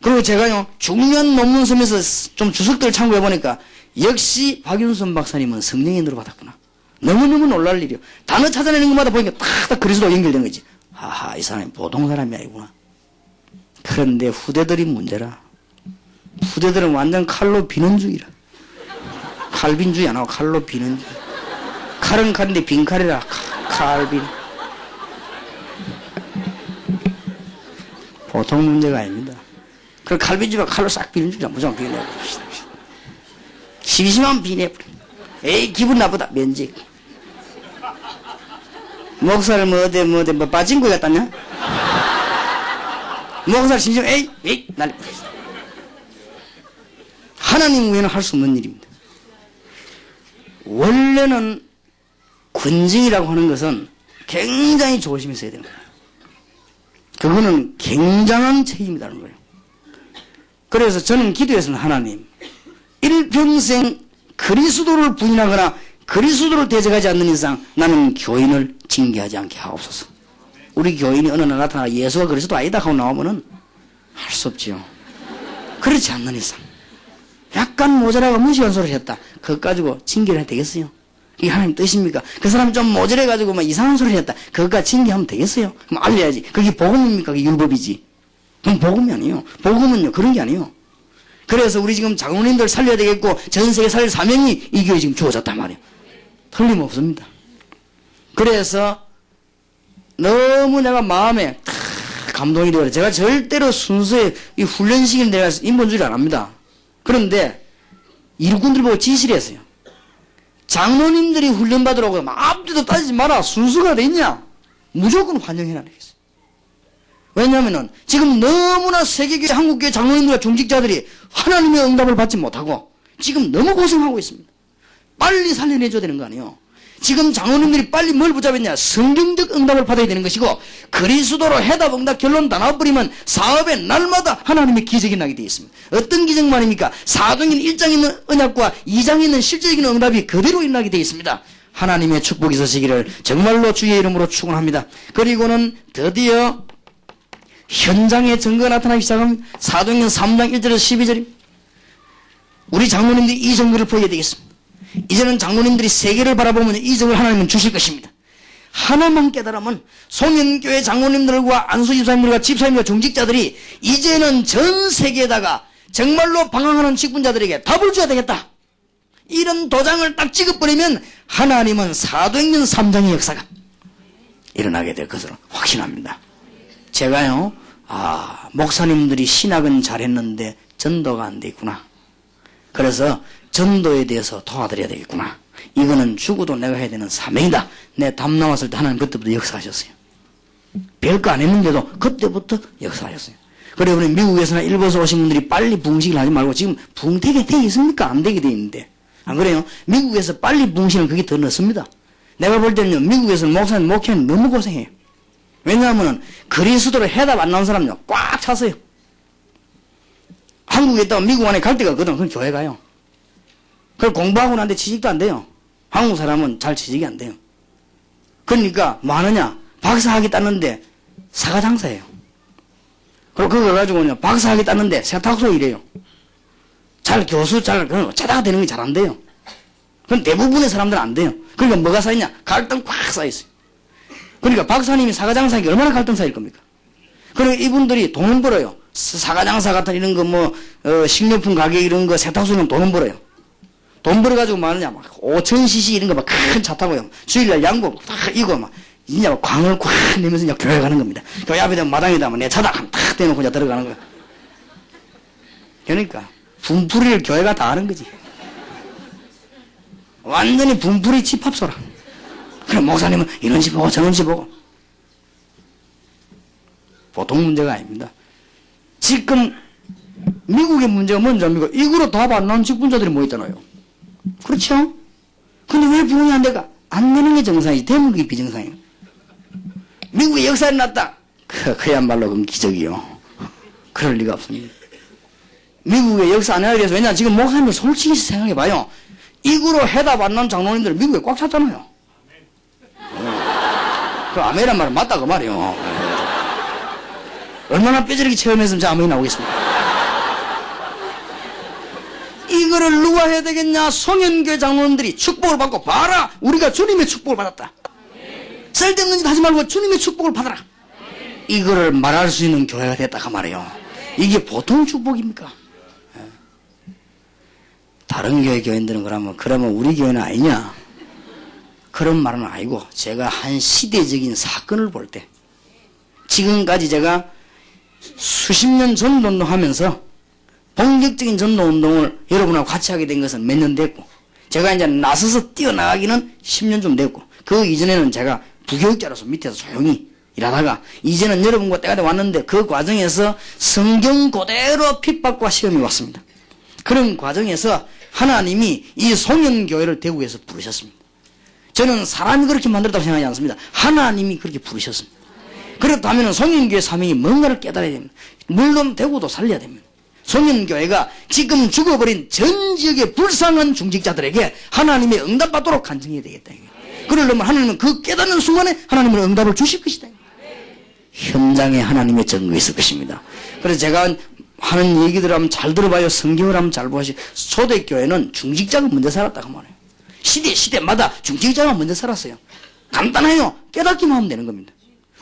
그리고 제가요, 중요한 논문 쓰면서 좀 주석들을 참고해 보니까 역시 박윤선 박사님은 성령인으로 받았구나. 너무너무 놀랄 일이요. 단어 찾아내는 것마다 보니까 딱 그리스도와 연결된 거지. 하하, 이 사람이 보통 사람이 아니구나. 그런데 후대들이 문제라. 후대들은 완전 칼로 비는 주의라. 칼빈주의 안 하고 칼로 비는 주의. 칼은 칼인데 빈칼이라. 칼빈. 보통 문제가 아닙니다. 그 칼빈주의가 칼로 싹 비는 주의라. 무조건 비내버려. 심심하면 비내버려. 에이, 기분 나쁘다. 면직. 목사를 뭐 빠진 거 같다냐? 목사를 심심해. 에이, 날. 하나님 외에는 할 수 없는 일입니다. 원래는 군증이라고 하는 것은 굉장히 조심해서 해야 되는 거예요. 그거는 굉장한 책임이라는 거예요. 그래서 저는 기도했습니다. 하나님, 일평생 그리스도를 부인하거나 그리스도를 대적하지 않는 이상 나는 교인을 징계하지 않게 하옵소서. 우리 교인이 어느 날 나타나 예수가 그리스도 아니다 하고 나오면은 할 수 없지요. 그렇지 않는 이상 약간 모자라가 무시한 소리를 했다. 그것 가지고 징계를 해도 되겠어요? 이게 하나님 뜻입니까? 그 사람 좀 모자라가지고 막 이상한 소리를 했다. 그것까지 징계하면 되겠어요? 그럼 알려야지. 그게 복음입니까? 그게 율법이지. 그럼 복음이 아니에요. 복음은요, 그런 게 아니에요. 그래서 우리 지금 장로님들 살려야 되겠고 전 세계 살릴 사명이 이 교회에 지금 주어졌단 말이에요. 틀림없습니다. 그래서 너무 내가 마음에 감동이 되어요. 제가 절대로 순수히 이 훈련식을 내가 인본주의를 안 합니다. 그런데 일꾼들 보고 지시를 했어요. 장로님들이 훈련받으라고 앞뒤도 따지지 마라. 순수가 돼 있냐? 무조건 환영해라 그랬어요. 왜냐하면 지금 너무나 세계교회, 한국교회 장로님들과 중직자들이 하나님의 응답을 받지 못하고 지금 너무 고생하고 있습니다. 빨리 살려내줘야 되는 거 아니에요. 지금 장로님들이 빨리 뭘 붙잡았냐? 성경적 응답을 받아야 되는 것이고 그리스도로 해답, 응답, 결론 다 나와버리면 사업에 날마다 하나님의 기적이 나게 되어 있습니다. 어떤 기적 말입니까? 사도행전 1장에 있는 언약과 2장에 있는 실제적인 응답이 그대로 일어나게 되어 있습니다. 하나님의 축복이 있으시기를 정말로 주의 이름으로 축원합니다. 그리고는 드디어 현장에 증거가 나타나기 시작합니다. 사도행전 3장 1절에서 12절입니다. 우리 장로님들이 이 증거를 보여야 되겠습니다. 이제는 장로님들이 세계를 바라보면 이 점을 하나님은 주실 것입니다. 하나만 깨달으면 송년교회 장로님들과 안수집사님들과 집사님과 중직자들이 이제는 전 세계에다가 정말로 방황하는 직분자들에게 답을 줘야 되겠다. 이런 도장을 딱 찍어버리면 하나님은 사도행전 3장의 역사가 일어나게 될 것으로 확신합니다. 제가요, 목사님들이 신학은 잘했는데 전도가 안 돼 있구나. 그래서 전도에 대해서 도와드려야 되겠구나. 이거는 죽어도 내가 해야 되는 사명이다. 내 담 나왔을 때 하나님 그때부터 역사하셨어요. 별거 안 했는데도 그때부터 역사하셨어요. 그래 우리 미국에서나 일본에서 오신 분들이 빨리 부흥식을 하지 말고 지금 부흥되게 돼 있습니까? 안 되게 돼 있는데. 안 그래요? 미국에서 빨리 부흥식은 그게 더 늦습니다. 내가 볼 때는요, 미국에서 목사님 목회는 너무 고생해요. 왜냐하면 그리스도로 해답 안 나온 사람은요, 꽉 찼어요. 한국에 있다가 미국 안에 갈 데가 없거든. 그럼 교회 가요. 그걸 공부하고 난데 취직도 안 돼요. 한국 사람은 잘 취직이 안 돼요. 그러니까 뭐 하느냐? 박사학위 땄는데 사과장사예요. 그리고 그걸 가지고 그냥 박사학위 땄는데 세탁소 일해요. 잘 교수 그런 짜다가 되는 게 잘 안 돼요. 그건 대부분의 사람들은 안 돼요. 그러니까 뭐가 쌓이냐? 갈등 꽉 쌓여있어요. 그러니까 박사님이 사과장사에게 얼마나 갈등 쌓일 겁니까? 그리고 이분들이 돈은 벌어요. 사과장사 같은 이런 거 식료품 가게 이런 거 세탁소는 돈은 벌어요. 돈 벌어가지고 뭐 하느냐? 막 5,000cc 이런 거 막 큰 차 타고요. 주일날 양복 딱 이거 막 이제 막 광을 꽉 내면서 이제 교회 가는 겁니다. 교회 앞에다 마당에다 내 차다 탁 대놓고 이제 들어가는 거예요. 그러니까 분풀이를 교회가 다 하는 거지. 완전히 분풀이 집합소라. 그럼 목사님은 이런 집 보고 저런 집 보고. 보통 문제가 아닙니다. 지금 미국의 문제가 뭔지 압니까? 이거로 답 안 나온 직분자들이 뭐 있잖아요. 그렇죠? 근데 왜 부흥이 안 될까? 안 되는 게 정상이지. 되는 게 비정상이에요. 미국의 역사에 났다. 그야말로 그건 기적이요. 그럴 리가 없습니다. 미국의 역사 안 해야 돼서 왜냐 지금 목사님을 솔직히 생각해봐요. 이거로 해답 안 나온 장로님들 미국에 꽉 찼잖아요. 그 아멘이란 말은 맞다 그 말이요. 얼마나 뼈저리게 체험했으면 저 아멘이 나오겠습니까? 이거를 누가 해야 되겠냐? 송현교회 장로님들이 축복을 받고 봐라 우리가 주님의 축복을 받았다. 쓸데없는 짓 하지 말고 주님의 축복을 받아라. 이거를 말할 수 있는 교회가 됐다 그 말이에요. 이게 보통 축복입니까? 다른 교회 교인들은 그러면 우리 교회는 아니냐? 그런 말은 아니고 제가 한 시대적인 사건을 볼 때 지금까지 제가 수십 년 전도운동 하면서 본격적인 전도운동을 여러분하고 같이 하게 된 것은 몇 년 됐고 제가 이제 나서서 뛰어나가기는 10년쯤 됐고 그 이전에는 제가 부교육자로서 밑에서 조용히 일하다가 이제는 여러분과 때가 왔는데 그 과정에서 성경 그대로 핍박과 시험이 왔습니다. 그런 과정에서 하나님이 이 송현교회를 대구에서 부르셨습니다. 저는 사람이 그렇게 만들었다고 생각하지 않습니다. 하나님이 그렇게 부르셨습니다. 그렇다면 송현교회 사명이 뭔가를 깨달아야 됩니다. 물론 대구도 살려야 됩니다. 송현교회가 지금 죽어버린 전 지역의 불쌍한 중직자들에게 하나님의 응답받도록 간증해야 되겠다. 그러려면 하나님은 그 깨닫는 순간에 하나님은 응답을 주실 것이다. 현장에 하나님의 증거가 있을 것입니다. 그래서 제가 하는 얘기들 한번 잘 들어봐요. 성경을 한번 잘 보시. 초대교회는 중직자가 먼저 살았다고 말해요. 시대마다 중직자가 먼저 살았어요. 간단해요. 깨닫기만 하면 되는 겁니다.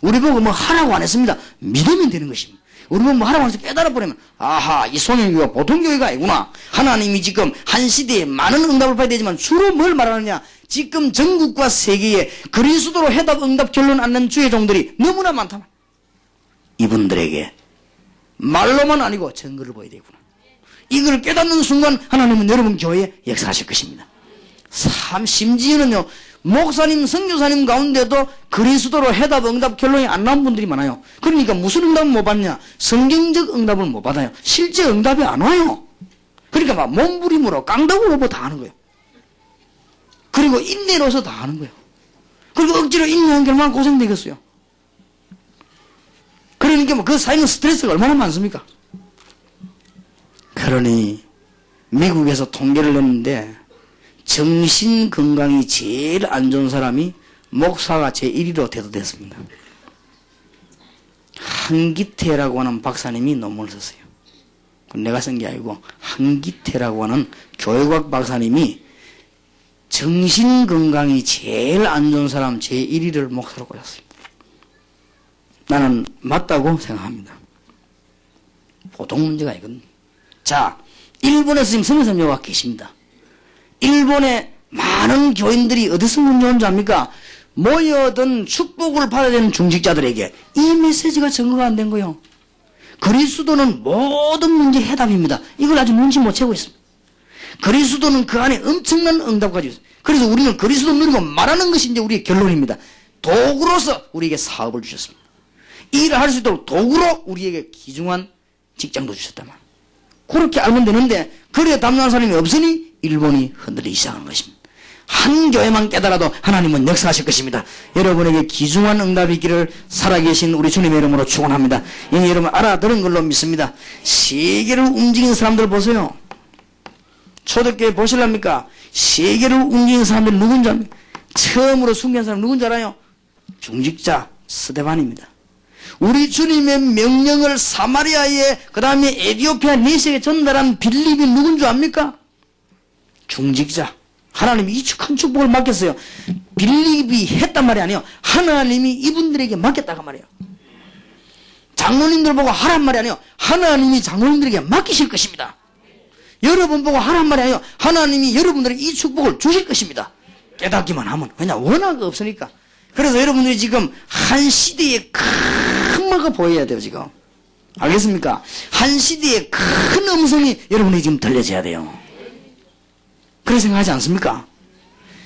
우리 보고 뭐 하라고 안 했습니다. 믿으면 되는 것입니다. 우리 보고 뭐 하라고 해서 깨달아버리면 아하 이 송현교회가 보통 교회가 아니구나. 하나님이 지금 한 시대에 많은 응답을 봐야 되지만 주로 뭘 말하느냐. 지금 전국과 세계에 그리스도로 해답 응답 결론 않는 주의 종들이 너무나 많다. 이분들에게 말로만 아니고 증거를 보여야 되구나. 이걸 깨닫는 순간 하나님은 여러분 교회에 역사하실 것입니다. 심지어는요 목사님 선교사님 가운데도 그리스도로 해답 응답 결론이 안 나온 분들이 많아요. 그러니까 무슨 응답을 못 받냐? 성경적 응답을 못 받아요. 실제 응답이 안 와요. 그러니까 막 몸부림으로 깡다구로 뭐 다 하는 거예요. 그리고 인내로서 다 하는 거예요. 그리고 억지로 인내하는 게 얼마나 고생되겠어요. 그러니까 뭐 그 사이는 스트레스가 얼마나 많습니까? 그러니 미국에서 통계를 냈는데 정신 건강이 제일 안 좋은 사람이 목사가 제1위로 대두됐습니다. 한기태라고 하는 박사님이 논문을 썼어요. 내가 쓴 게 아니고 한기태라고 하는 교육학 박사님이 정신 건강이 제일 안 좋은 사람 제1위를 목사로 꽂았어요. 나는 맞다고 생각합니다. 보통 문제가 이건. 자, 일본에서 지금 선교사님이 계십니다. 일본의 많은 교인들이 어디서 문제 온지 압니까? 모여든 축복을 받아야 되는 중직자들에게 이 메시지가 증거가 안 된 거예요. 그리스도는 모든 문제의 해답입니다. 이걸 아직 눈치 못 채고 있습니다. 그리스도는 그 안에 엄청난 응답 가지고 있습니다. 그래서 우리는 그리스도 누리고 말하는 것이 이제 우리의 결론입니다. 도구로서 우리에게 사업을 주셨습니다. 일을 할 수 있도록 도구로 우리에게 귀중한 직장도 주셨단 말이에요. 그렇게 알면 되는데 그래 담당하는 사람이 없으니 일본이 흔들리기 시작한 것입니다. 한 교회만 깨달아도 하나님은 역사하실 것입니다. 여러분에게 귀중한 응답이 있기를 살아계신 우리 주님의 이름으로 축원합니다. 이미 여러분 알아들은 걸로 믿습니다. 세계를 움직이는 사람들 보세요. 초대교회 보실랍니까? 세계를 움직이는 사람들 누군지 압니까? 처음으로 숨긴 사람 누군지 알아요? 중직자 스데반입니다. 우리 주님의 명령을 사마리아에 그 다음에 에티오피아 내시에 전달한 빌립이 누군 줄 압니까? 중직자. 하나님이 이 큰 축복을 맡겼어요. 빌립이 했단 말이 아니에요. 하나님이 이분들에게 맡겼다가 말이에요. 장로님들 보고 하란 말이 아니에요. 하나님이 장로님들에게 맡기실 것입니다. 여러분 보고 하란 말이 아니에요. 하나님이 여러분들에게 이 축복을 주실 것입니다. 깨닫기만 하면. 왜냐 워낙 없으니까. 그래서 여러분들이 지금 한 시대에 큰 뭐가 보여야 돼요 지금. 알겠습니까? 한 시대에 큰 음성이 여러분에게 지금 들려져야 돼요. 그렇게 생각하지 않습니까?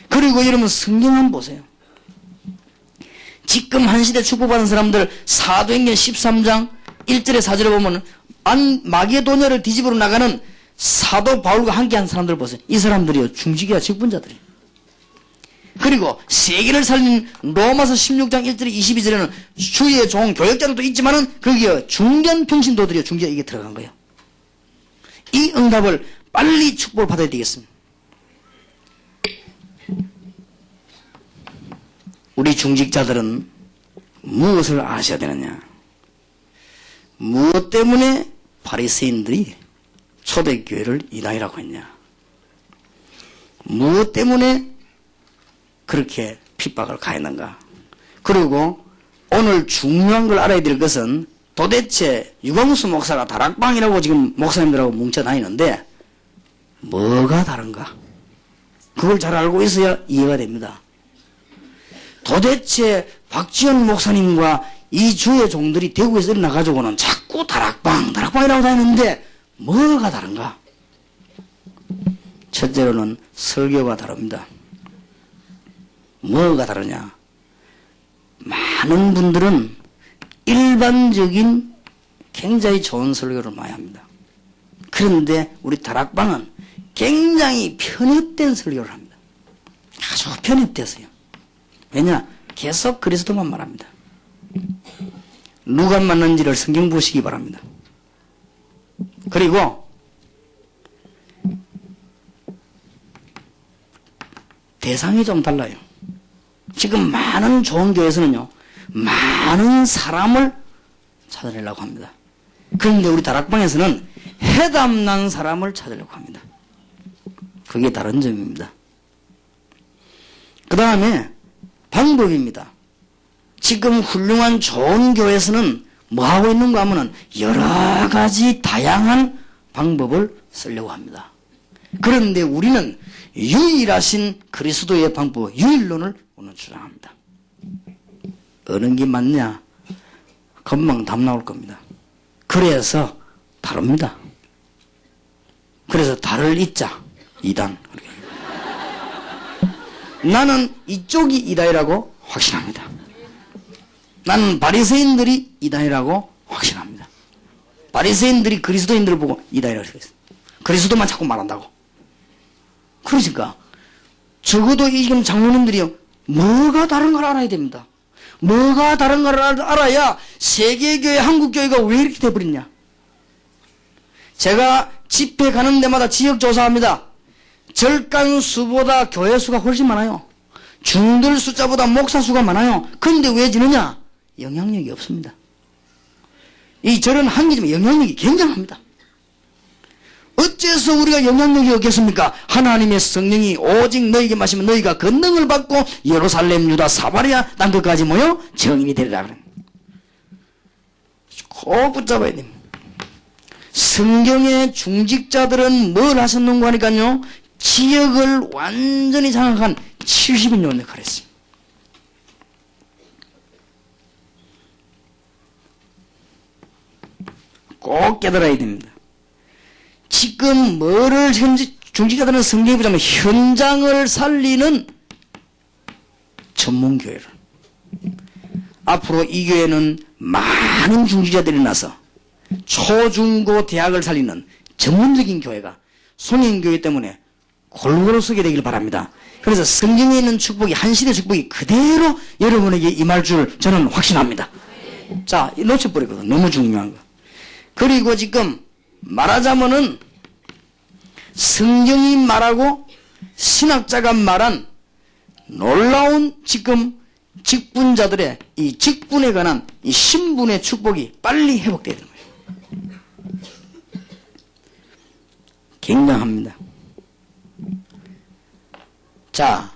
그리고 여러분 성경 한번 보세요. 지금 한 시대 축복받은 사람들 사도행전 13장 1절에 4절에 보면 마게도냐를 뒤집으러 나가는 사도 바울과 함께한 사람들 보세요. 이 사람들이요 중직이야 직분자들이에요. 그리고 세계를 살린 로마서 16장 1절에 22절에는 주의 종 교역자들도 있지만은 거기에 중견 평신도들이요 중지가 이게 들어간 거예요. 이 응답을 빨리 축복을 받아야 되겠습니다. 우리 중직자들은 무엇을 아셔야 되느냐? 무엇 때문에 바리새인들이 초대교회를 이단이라고 했냐? 무엇 때문에 그렇게 핍박을 가했는가? 그리고 오늘 중요한 걸 알아야 될 것은 도대체 유광수 목사가 다락방이라고 지금 목사님들하고 뭉쳐 다니는데 뭐가 다른가? 그걸 잘 알고 있어야 이해가 됩니다. 도대체 박지원 목사님과 이 주의 종들이 대구에서 일어나가지고는 자꾸 다락방이라고 다니는데 뭐가 다른가? 첫째로는 설교가 다릅니다. 뭐가 다르냐? 많은 분들은 일반적인 굉장히 좋은 설교를 많이 합니다. 그런데 우리 다락방은 굉장히 편협된 설교를 합니다. 아주 편협됐어요. 왜냐? 계속 그리스도만 말합니다. 누가 맞는지를 성경 보시기 바랍니다. 그리고 대상이 좀 달라요. 지금 많은 좋은 교회에서는요 많은 사람을 찾아내려고 합니다. 그런데 우리 다락방에서는 해답난 사람을 찾으려고 합니다. 그게 다른 점입니다. 그 다음에 방법입니다. 지금 훌륭한 좋은 교회에서는 뭐 하고 있는가 하면은 여러 가지 다양한 방법을 쓰려고 합니다. 그런데 우리는 유일하신 그리스도의 방법, 유일론을 오늘 주장합니다. 어느 게 맞냐? 금방 답 나올 겁니다. 그래서 다릅니다. 그래서 다를 잊자. 이단. 나는 이쪽이 이단이라고 확신합니다. 나는 바리새인들이 이단이라고 확신합니다. 바리새인들이 그리스도인들을 보고 이단이라고 했어요. 그리스도만 자꾸 말한다고. 그러니까 적어도 지금 장로님들이요 뭐가 다른가를 알아야 됩니다. 뭐가 다른가를 알아야 세계교회 한국교회가 왜 이렇게 돼버렸냐. 제가 집회 가는 데마다 지역조사합니다. 절간 수보다 교회 수가 훨씬 많아요. 중들 숫자보다 목사 수가 많아요. 그런데 왜 지느냐? 영향력이 없습니다. 이 절은 한 개지만 영향력이 굉장합니다. 어째서 우리가 영향력이 없겠습니까? 하나님의 성령이 오직 너희에게 마시면 너희가 권능을 받고 예루살렘, 유다, 사마리아 땅 끝까지 모여 증인이 되리라 그래. 꼭 붙잡아야 됩니다. 성경의 중직자들은 뭘 하셨는가 하니까요 지역을 완전히 장악한 70인 역할을 했어요. 꼭 깨달아야 됩니다. 지금 뭐를 현재 중직자들은 성경에 보자면 현장을 살리는 전문교회를. 앞으로 이 교회는 많은 중직자들이 나서 초, 중, 고, 대학을 살리는 전문적인 교회가 송영교회 때문에 골고루 서게 되길 바랍니다. 그래서 성경에 있는 축복이, 한 시대 축복이 그대로 여러분에게 임할 줄 저는 확신합니다. 자, 놓쳐버리거든. 너무 중요한 거. 그리고 지금 말하자면은 성경이 말하고 신학자가 말한 놀라운 지금 직분자들의 이 직분에 관한 이 신분의 축복이 빨리 회복되어야 되는 거예요. 굉장합니다. 자,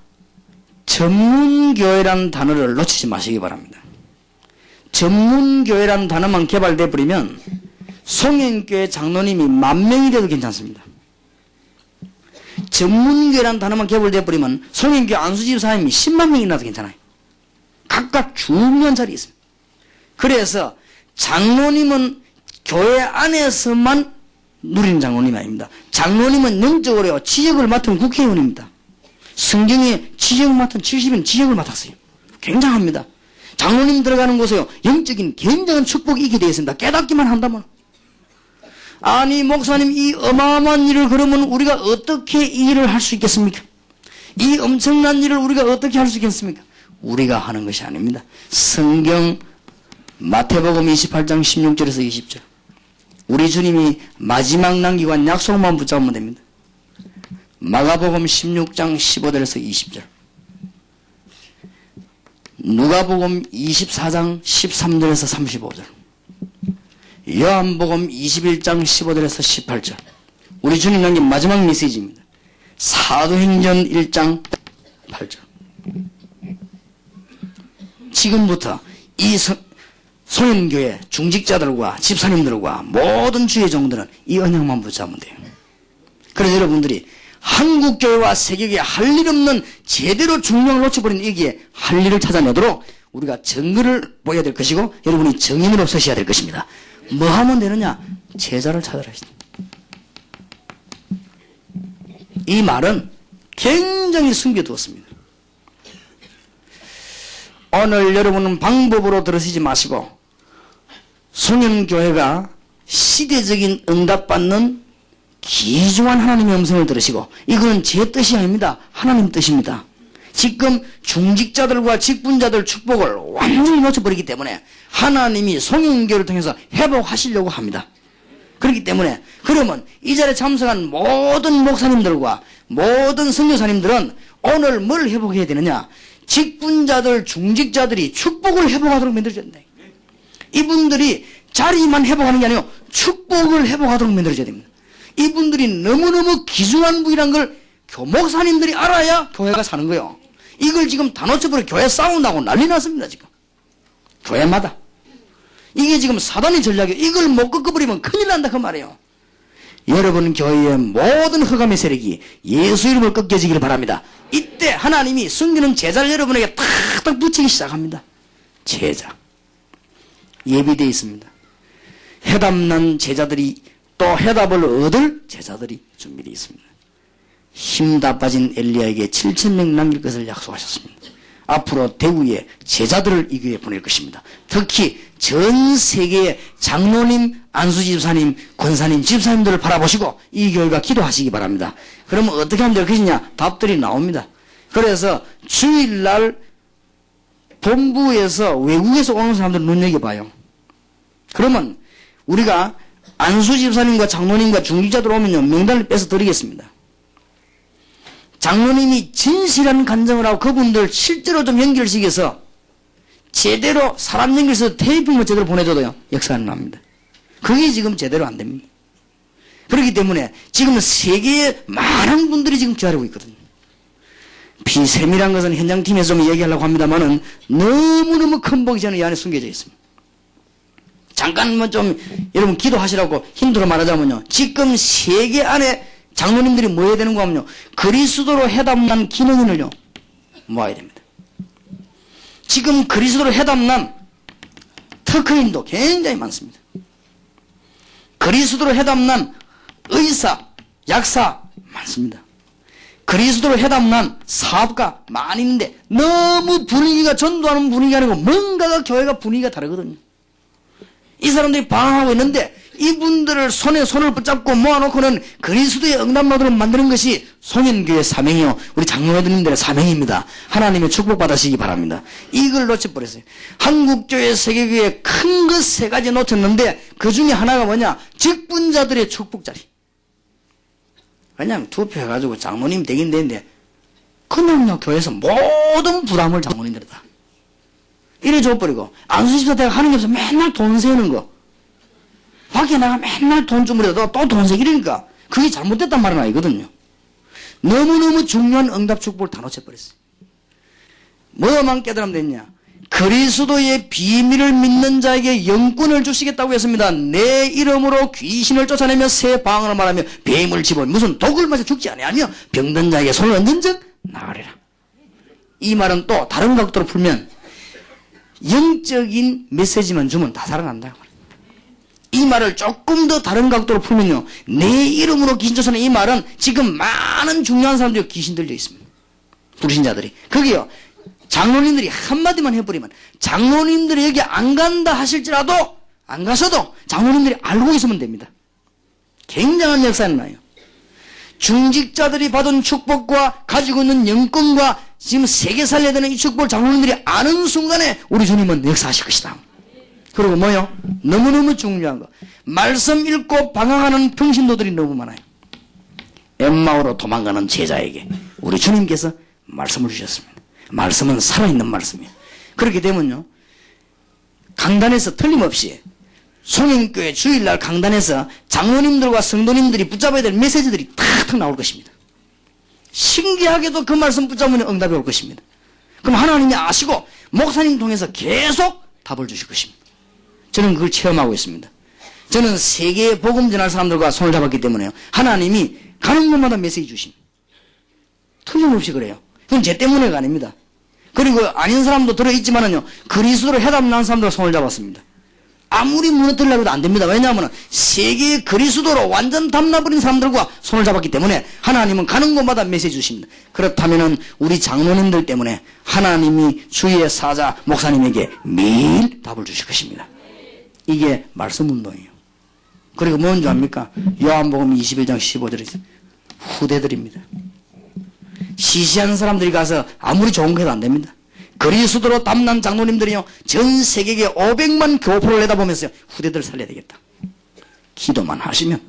전문교회라는 단어를 놓치지 마시기 바랍니다. 전문교회라는 단어만 개발돼 버리면 송영교회 장로님이 10,000명이 돼도 괜찮습니다. 전문교회라는 단어만 개발돼 버리면 송영교회 안수집사님이 10만 명이 나도 괜찮아요. 각각 중요한 자리에 있습니다. 그래서 장로님은 교회 안에서만 누리는 장로님이 아닙니다. 장로님은 영적으로 지역을 맡은 국회의원입니다. 성경에 지역 맡은 70인 지역을 맡았어요. 굉장합니다. 장로님 들어가는 곳에요, 영적인 굉장한 축복이 있게 되어 있습니다. 깨닫기만 한다면. 아니 목사님, 이 어마어마한 일을 그러면 우리가 어떻게 이 일을 할 수 있겠습니까? 이 엄청난 일을 우리가 어떻게 할 수 있겠습니까? 우리가 하는 것이 아닙니다. 성경 마태복음 28장 16절에서 20절, 우리 주님이 마지막 남기고 한 약속만 붙잡으면 됩니다. 마가복음 16장 15절에서 20절, 누가복음 24장 13절에서 35절, 요한복음 21장 15절에서 18절, 우리 주님 남긴 마지막 메시지입니다. 사도행전 1장 8절. 지금부터 이 소년교회 중직자들과 집사님들과 모든 주의 종들은 이 언약만 붙잡으면 돼요. 그래서 여러분들이 한국교회와 세계교회 할 일 없는 제대로 중량을 놓쳐버린 여기에 할 일을 찾아내도록 우리가 정의를 보여야 될 것이고, 여러분이 정인으로 서셔야 될 것입니다. 뭐 하면 되느냐? 제자를 찾아라. 이 말은 굉장히 숨겨두었습니다. 오늘 여러분은 방법으로 들으시지 마시고 송영교회가 시대적인 응답받는 귀중한 하나님의 음성을 들으시고, 이건 제 뜻이 아닙니다. 하나님 뜻입니다. 지금 중직자들과 직분자들 축복을 완전히 놓쳐버리기 때문에 하나님이 송영교회를 통해서 회복하시려고 합니다. 그렇기 때문에 그러면 이 자리에 참석한 모든 목사님들과 모든 선교사님들은 오늘 뭘 회복해야 되느냐? 직분자들, 중직자들이 축복을 회복하도록 만들어줘야 된다. 이분들이 자리만 회복하는 게 아니고 축복을 회복하도록 만들어줘야 됩니다. 이분들이 너무너무 귀중한 분이란 걸 교목사님들이 알아야 교회가 사는 거예요. 이걸 지금 다 놓쳐버려 교회 싸운다고 난리 났습니다. 지금 교회마다 이게 지금 사단의 전략이에요. 이걸 못 꺾어버리면 큰일 난다 그 말이에요. 여러분 교회의 모든 흑암의 세력이 예수 이름을 꺾여지기를 바랍니다. 이때 하나님이 숨기는 제자를 여러분에게 탁탁 붙이기 시작합니다. 제자 예비되어 있습니다. 해답난 제자들이, 또 해답을 얻을 제자들이 준비되어 있습니다. 힘 다 빠진 엘리야에게 7,000명 남길 것을 약속하셨습니다. 앞으로 대구에 제자들을 이 교회에 보낼 것입니다. 특히 전 세계의 장로님, 안수집사님, 권사님, 집사님들을 바라보시고 이 교회가 기도하시기 바랍니다. 그러면 어떻게 하면 될 것이냐? 답들이 나옵니다. 그래서 주일날 본부에서 외국에서 오는 사람들 눈여겨봐요. 그러면 우리가 안수집사님과 장로님과 중직자들 오면요, 명단을 빼서 드리겠습니다. 장로님이 진실한 간증을 하고 그분들 실제로 좀 연결시켜서 제대로 사람 연결해서 테이핑을 제대로 보내줘도요, 역사가 안 납니다. 그게 지금 제대로 안 됩니다. 그렇기 때문에 지금 세계에 많은 분들이 지금 기다리고 있거든요. 비세밀한 것은 현장팀에서 좀 얘기하려고 합니다만은 너무너무 큰 복이 저는 이 안에 숨겨져 있습니다. 잠깐만 좀 여러분 기도하시라고 힘들어 말하자면요, 지금 세계 안에 장로님들이 뭐 해야 되는가 하면요, 그리스도로 해답난 기능인을요 모아야 됩니다. 지금 그리스도로 해답난 특허인도 굉장히 많습니다. 그리스도로 해답난 의사, 약사 많습니다. 그리스도로 해담난 사업가 많이 있는데 너무 분위기가 전도하는 분위기가 아니고 뭔가가 교회가 분위기가 다르거든요. 이 사람들이 방황하고 있는데 이분들을 손에 손을 붙잡고 모아놓고는 그리스도의 응답로드를 만드는 것이 송현교회 사명이요, 우리 장로님들의 사명입니다. 하나님의 축복받으시기 바랍니다. 이걸 놓쳐버렸어요. 한국교회, 세계교회 큰 것 세 가지 놓쳤는데 그 중에 하나가 뭐냐? 직분자들의 축복자리. 그냥 투표해가지고 장로님 되긴 되는데 그냥요 교회에서 모든 부담을 장로님들이 다 이래 줘버리고 안수집사 대가 하는 게 없어. 맨날 돈 세우는 거, 밖에 나가 맨날 돈 주물러도 또 돈 세기, 이러니까 그게 잘못됐단 말은 아니거든요. 너무너무 중요한 응답 축복을 다 놓쳐버렸어요. 뭐만 깨달으면 됐냐? 그리스도의 비밀을 믿는 자에게 영권을 주시겠다고 했습니다. 내 이름으로 귀신을 쫓아내며 새 방언을 말하며 뱀을 집어 무슨 독을 마셔 죽지 아니하며 병든 자에게 손을 얹은 즉 나으리라. 이 말은 또 다른 각도로 풀면 영적인 메시지만 주면 다 살아난다. 이 말을 조금 더 다른 각도로 풀면요, 내 이름으로 귀신 쫓아내는 이 말은 지금 많은 중요한 사람들이 귀신 들려 있습니다. 불신자들이. 거기요, 장로님들이 한마디만 해버리면, 장로님들이 여기 안 간다 하실지라도 안 가서도 장로님들이 알고 있으면 됩니다. 굉장한 역사는 나요. 중직자들이 받은 축복과 가지고 있는 영권과 지금 세계 살려야 되는 이 축복을 장로님들이 아는 순간에 우리 주님은 역사하실 것이다. 그리고 뭐요? 너무너무 중요한 거, 말씀 읽고 방황하는 평신도들이 너무 많아요. 엠마오로 도망가는 제자에게 우리 주님께서 말씀을 주셨습니다. 말씀은 살아있는 말씀이에요. 그렇게 되면요, 강단에서 틀림없이 송영교회 주일날 강단에서 장로님들과 성도님들이 붙잡아야 될 메시지들이 탁탁 나올 것입니다. 신기하게도 그 말씀 붙잡으면 응답이 올 것입니다. 그럼 하나님이 아시고 목사님 통해서 계속 답을 주실 것입니다. 저는 그걸 체험하고 있습니다. 저는 세계에 복음 전할 사람들과 손을 잡았기 때문에요, 하나님이 가는 곳마다 메시지 주십니다. 틀림없이 그래요. 그건 제 때문에가 아닙니다. 그리고 아닌 사람도 들어있지만은요, 그리스도로 해답난 사람들과 손을 잡았습니다. 아무리 무너뜨리려고 해도 안 됩니다. 왜냐하면 세계의 그리스도로 완전 담나버린 사람들과 손을 잡았기 때문에 하나님은 가는 곳마다 메시지 주십니다. 그렇다면은 우리 장로님들 때문에 하나님이 주의 사자 목사님에게 매일 답을 주실 것입니다. 이게 말씀 운동이에요. 그리고 뭔지 압니까? 요한복음 21장 15절에 후대들입니다. 시시한 사람들이 가서 아무리 좋은 거 해도 안 됩니다. 그리스도로 담난 장로님들이요, 전 세계에 500만 교포를 내다보면서 후대들을 살려야 되겠다. 기도만 하시면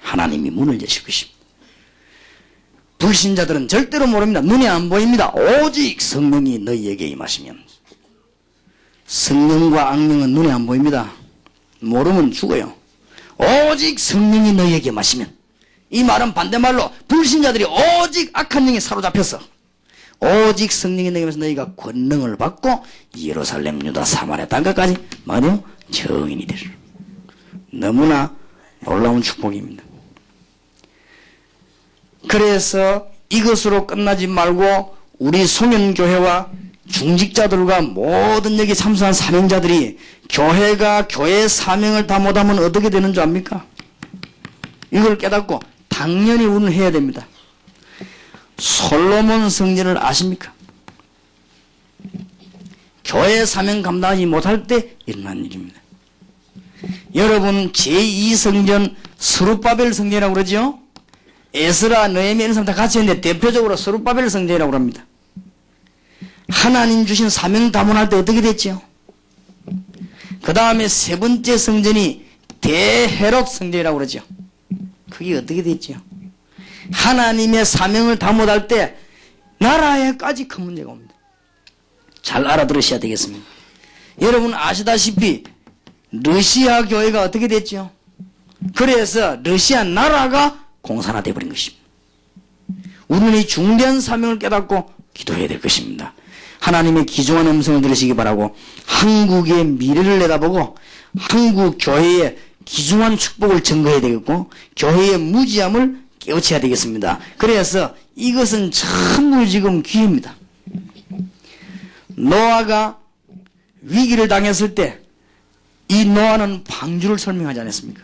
하나님이 문을 여실 것입니다. 불신자들은 절대로 모릅니다. 눈에 안 보입니다. 오직 성령이 너희에게 임하시면. 성령과 악령은 눈에 안 보입니다. 모르면 죽어요. 오직 성령이 너희에게 임하시면. 이 말은 반대말로 불신자들이 오직 악한 영에 사로잡혀서 오직 성령이 너희에게서 너희가 권능을 받고 예루살렘, 유다, 사마리아 땅끝까지 마녀 증인이 되리라. 너무나 놀라운 축복입니다. 그래서 이것으로 끝나지 말고 우리 송현교회와 중직자들과 모든 여기 참수한 사명자들이 교회가 교회의 사명을 다 못하면 어떻게 되는 줄 압니까? 이걸 깨닫고 당연히 우리는 해야 됩니다. 솔로몬 성전을 아십니까? 교회 사명 감당하지 못할 때 일어난 일입니다. 여러분, 제2성전 스룹바벨 성전이라고 그러죠? 에스라, 느헤미야 이런 사람 다 같이 했는데 대표적으로 스룹바벨 성전이라고 합니다. 하나님 주신 사명 다문할 때 어떻게 됐죠? 그 다음에 세 번째 성전이 대헤롯 성전이라고 그러죠. 그게 어떻게 됐죠? 하나님의 사명을 다 못할 때 나라에까지 큰 문제가 옵니다. 잘 알아들으셔야 되겠습니다. 여러분 아시다시피 러시아 교회가 어떻게 됐죠? 그래서 러시아 나라가 공산화되어 버린 것입니다. 우리는 이 중대한 사명을 깨닫고 기도해야 될 것입니다. 하나님의 귀중한 음성을 들으시기 바라고 한국의 미래를 내다보고 한국 교회의 귀중한 축복을 증거해야 되겠고 교회의 무지함을 깨우쳐야 되겠습니다. 그래서 이것은 전부 지금 기회입니다. 노아가 위기를 당했을 때 이 노아는 방주를 설명하지 않았습니까?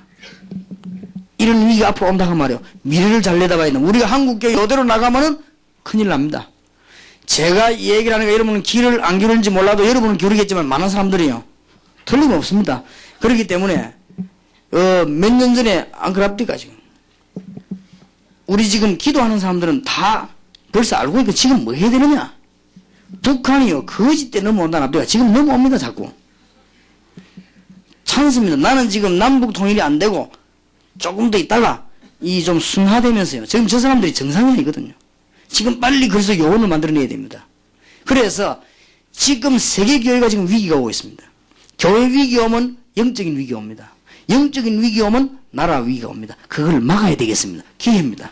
이런 위기가 앞으로 온다고 말이에요. 미래를 잘 내다봐야 된다. 우리가 한국교회 이대로 나가면은 큰일 납니다. 제가 이 얘기를 하니까 여러분은 귀를 안 기울는지 몰라도 여러분은 기울이겠지만 많은 사람들이요. 틀림없습니다. 그렇기 때문에 몇 년 전에 안 그럽니까 지금. 우리 지금 기도하는 사람들은 다 벌써 알고 있고 지금 뭐 해야 되느냐. 북한이요 거짓 때 넘어온다 납니까. 지금 넘어옵니다 자꾸. 찬스입니다. 나는 지금 남북 통일이 안 되고 조금 더 있다가 이 좀 순화되면서요. 지금 저 사람들이 정상이 아니거든요. 지금 빨리 그래서 요원을 만들어내야 됩니다. 그래서 지금 세계교회가 지금 위기가 오고 있습니다. 교회 위기 오면 영적인 위기 옵니다. 영적인 위기 오면 나라 위기가 옵니다. 그걸 막아야 되겠습니다. 기회입니다.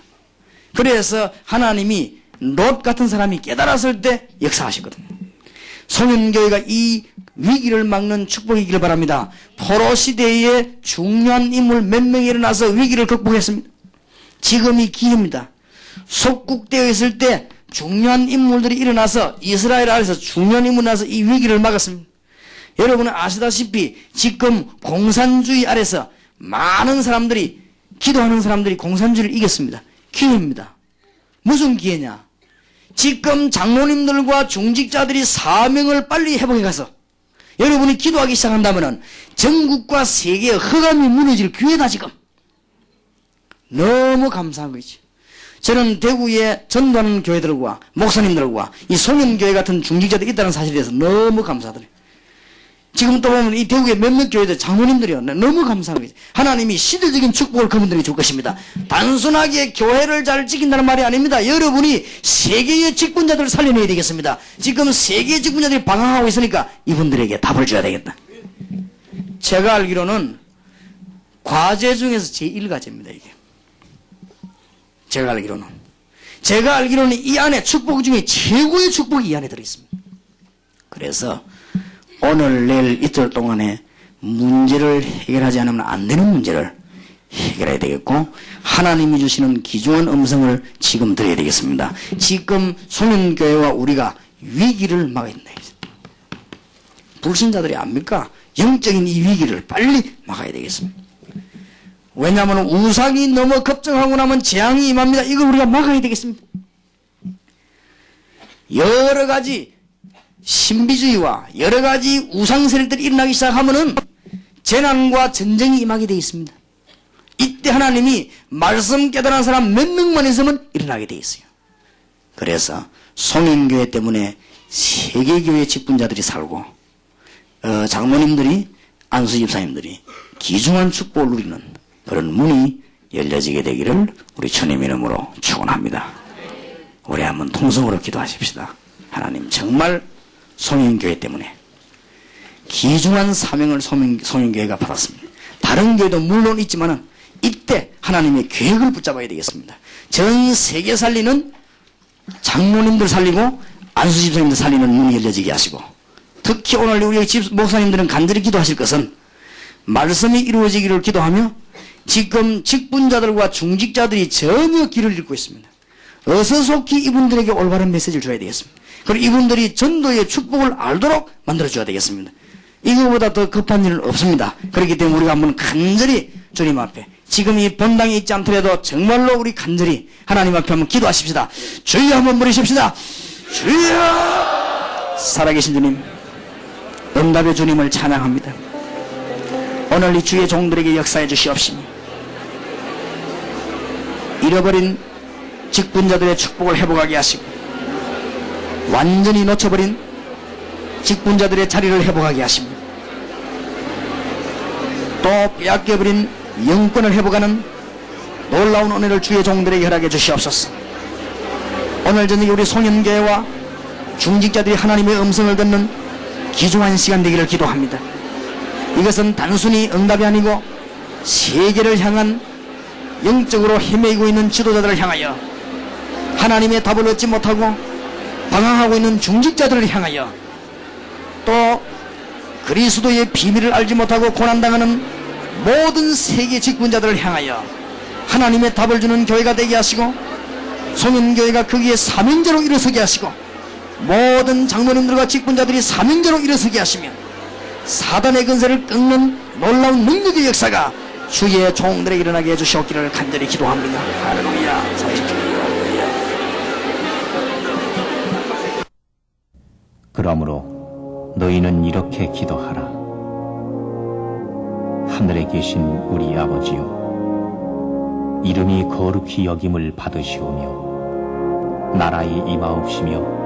그래서 하나님이 롯 같은 사람이 깨달았을 때 역사하시거든요. 소년교회가 이 위기를 막는 축복이기를 바랍니다. 포로 시대에 중요한 인물 몇 명이 일어나서 위기를 극복했습니다. 지금이 기회입니다. 속국되어 있을 때 중요한 인물들이 일어나서 이스라엘 아래에서 중요한 인물이 나서 이 위기를 막았습니다. 여러분은 아시다시피 지금 공산주의 아래서 많은 사람들이 기도하는 사람들이 공산주의를 이겼습니다. 기회입니다. 무슨 기회냐? 지금 장로님들과 중직자들이 사명을 빨리 회복해 가서 여러분이 기도하기 시작한다면 전국과 세계의 허감이 무너질 기회다. 지금 너무 감사한 거지. 저는 대구에 전도하는 교회들과 목사님들과 이 소년교회 같은 중직자들이 있다는 사실에 대해서 너무 감사드려요. 지금 또 보면 이 대구의 몇몇 교회들 장로님들이요 너무 감사한 거지. 하나님이 시대적인 축복을 그분들에게 줄 것입니다. 단순하게 교회를 잘 지킨다는 말이 아닙니다. 여러분이 세계의 직분자들을 살려내야 되겠습니다. 지금 세계의 직분자들이 방황하고 있으니까 이분들에게 답을 줘야 되겠다. 제가 알기로는 과제 중에서 제1과제입니다. 이게 제가 알기로는 이 안에 축복 중에 최고의 축복이 이 안에 들어있습니다. 그래서 오늘 내일 이틀 동안에 문제를 해결하지 않으면 안 되는 문제를 해결해야 되겠고 하나님이 주시는 귀중한 음성을 지금 들어야 되겠습니다. 지금 소년교회와 우리가 위기를 막아야 된다. 불신자들이 압니까? 영적인 이 위기를 빨리 막아야 되겠습니다. 왜냐하면 우상이 너무 급증하고 나면 재앙이 임합니다. 이걸 우리가 막아야 되겠습니다. 여러 가지 신비주의와 여러 가지 우상세력들이 일어나기 시작하면은 재난과 전쟁이 임하게 되어 있습니다. 이때 하나님이 말씀 깨달은 사람 몇 명만 있으면 일어나게 되어 있어요. 그래서 송인교회 때문에 세계교회 직분자들이 살고 장모님들이 안수집사님들이 귀중한 축복을 누리는 그런 문이 열려지게 되기를 우리 주님 이름으로 축원합니다. 우리 한번 통성으로 기도하십시다. 하나님 정말 송인교회 때문에 귀중한 사명을 송인교회가 받았습니다. 다른 교회도 물론 있지만 이때 하나님의 계획을 붙잡아야 되겠습니다. 전 세계 살리는 장로님들 살리고 안수집사님들 살리는 문이 열려지게 하시고 특히 오늘 우리 목사님들은 간절히 기도하실 것은 말씀이 이루어지기를 기도하며 지금 직분자들과 중직자들이 전혀 길을 잃고 있습니다. 어서 속히 이분들에게 올바른 메시지를 줘야 되겠습니다. 그리고 이분들이 전도의 축복을 알도록 만들어줘야 되겠습니다. 이거보다 더 급한 일은 없습니다. 그렇기 때문에 우리가 한번 간절히 주님 앞에 지금 이 본당에 있지 않더라도 정말로 우리 간절히 하나님 앞에 한번 기도하십시다. 주여 한번 부르십시다. 주여! 살아계신 주님, 응답의 주님을 찬양합니다. 오늘 이 주의 종들에게 역사해 주시옵시며 잃어버린 직분자들의 축복을 회복하게 하시고 완전히 놓쳐버린 직분자들의 자리를 회복하게 하십니다. 또 빼앗겨버린 영권을 회복하는 놀라운 은혜를 주의 종들에게 허락해 주시옵소서. 오늘 저녁에 우리 송년교회와 중직자들이 하나님의 음성을 듣는 귀중한 시간 되기를 기도합니다. 이것은 단순히 응답이 아니고 세계를 향한 영적으로 헤매이고 있는 지도자들을 향하여 하나님의 답을 얻지 못하고 방황하고 있는 중직자들을 향하여 또 그리스도의 비밀을 알지 못하고 고난당하는 모든 세계 직분자들을 향하여 하나님의 답을 주는 교회가 되게 하시고 송인교회가 거기에 사명자로 일어서게 하시고 모든 장로님들과 직분자들이 사명자로 일어서게 하시며 사단의 근세를 끊는 놀라운 능력의 역사가 주의 종들에게 일어나게 해주시옵기를 간절히 기도합니다. 할렐루야. 그러므로 너희는 이렇게 기도하라. 하늘에 계신 우리 아버지요, 이름이 거룩히 여김을 받으시오며 나라의 임하옵시며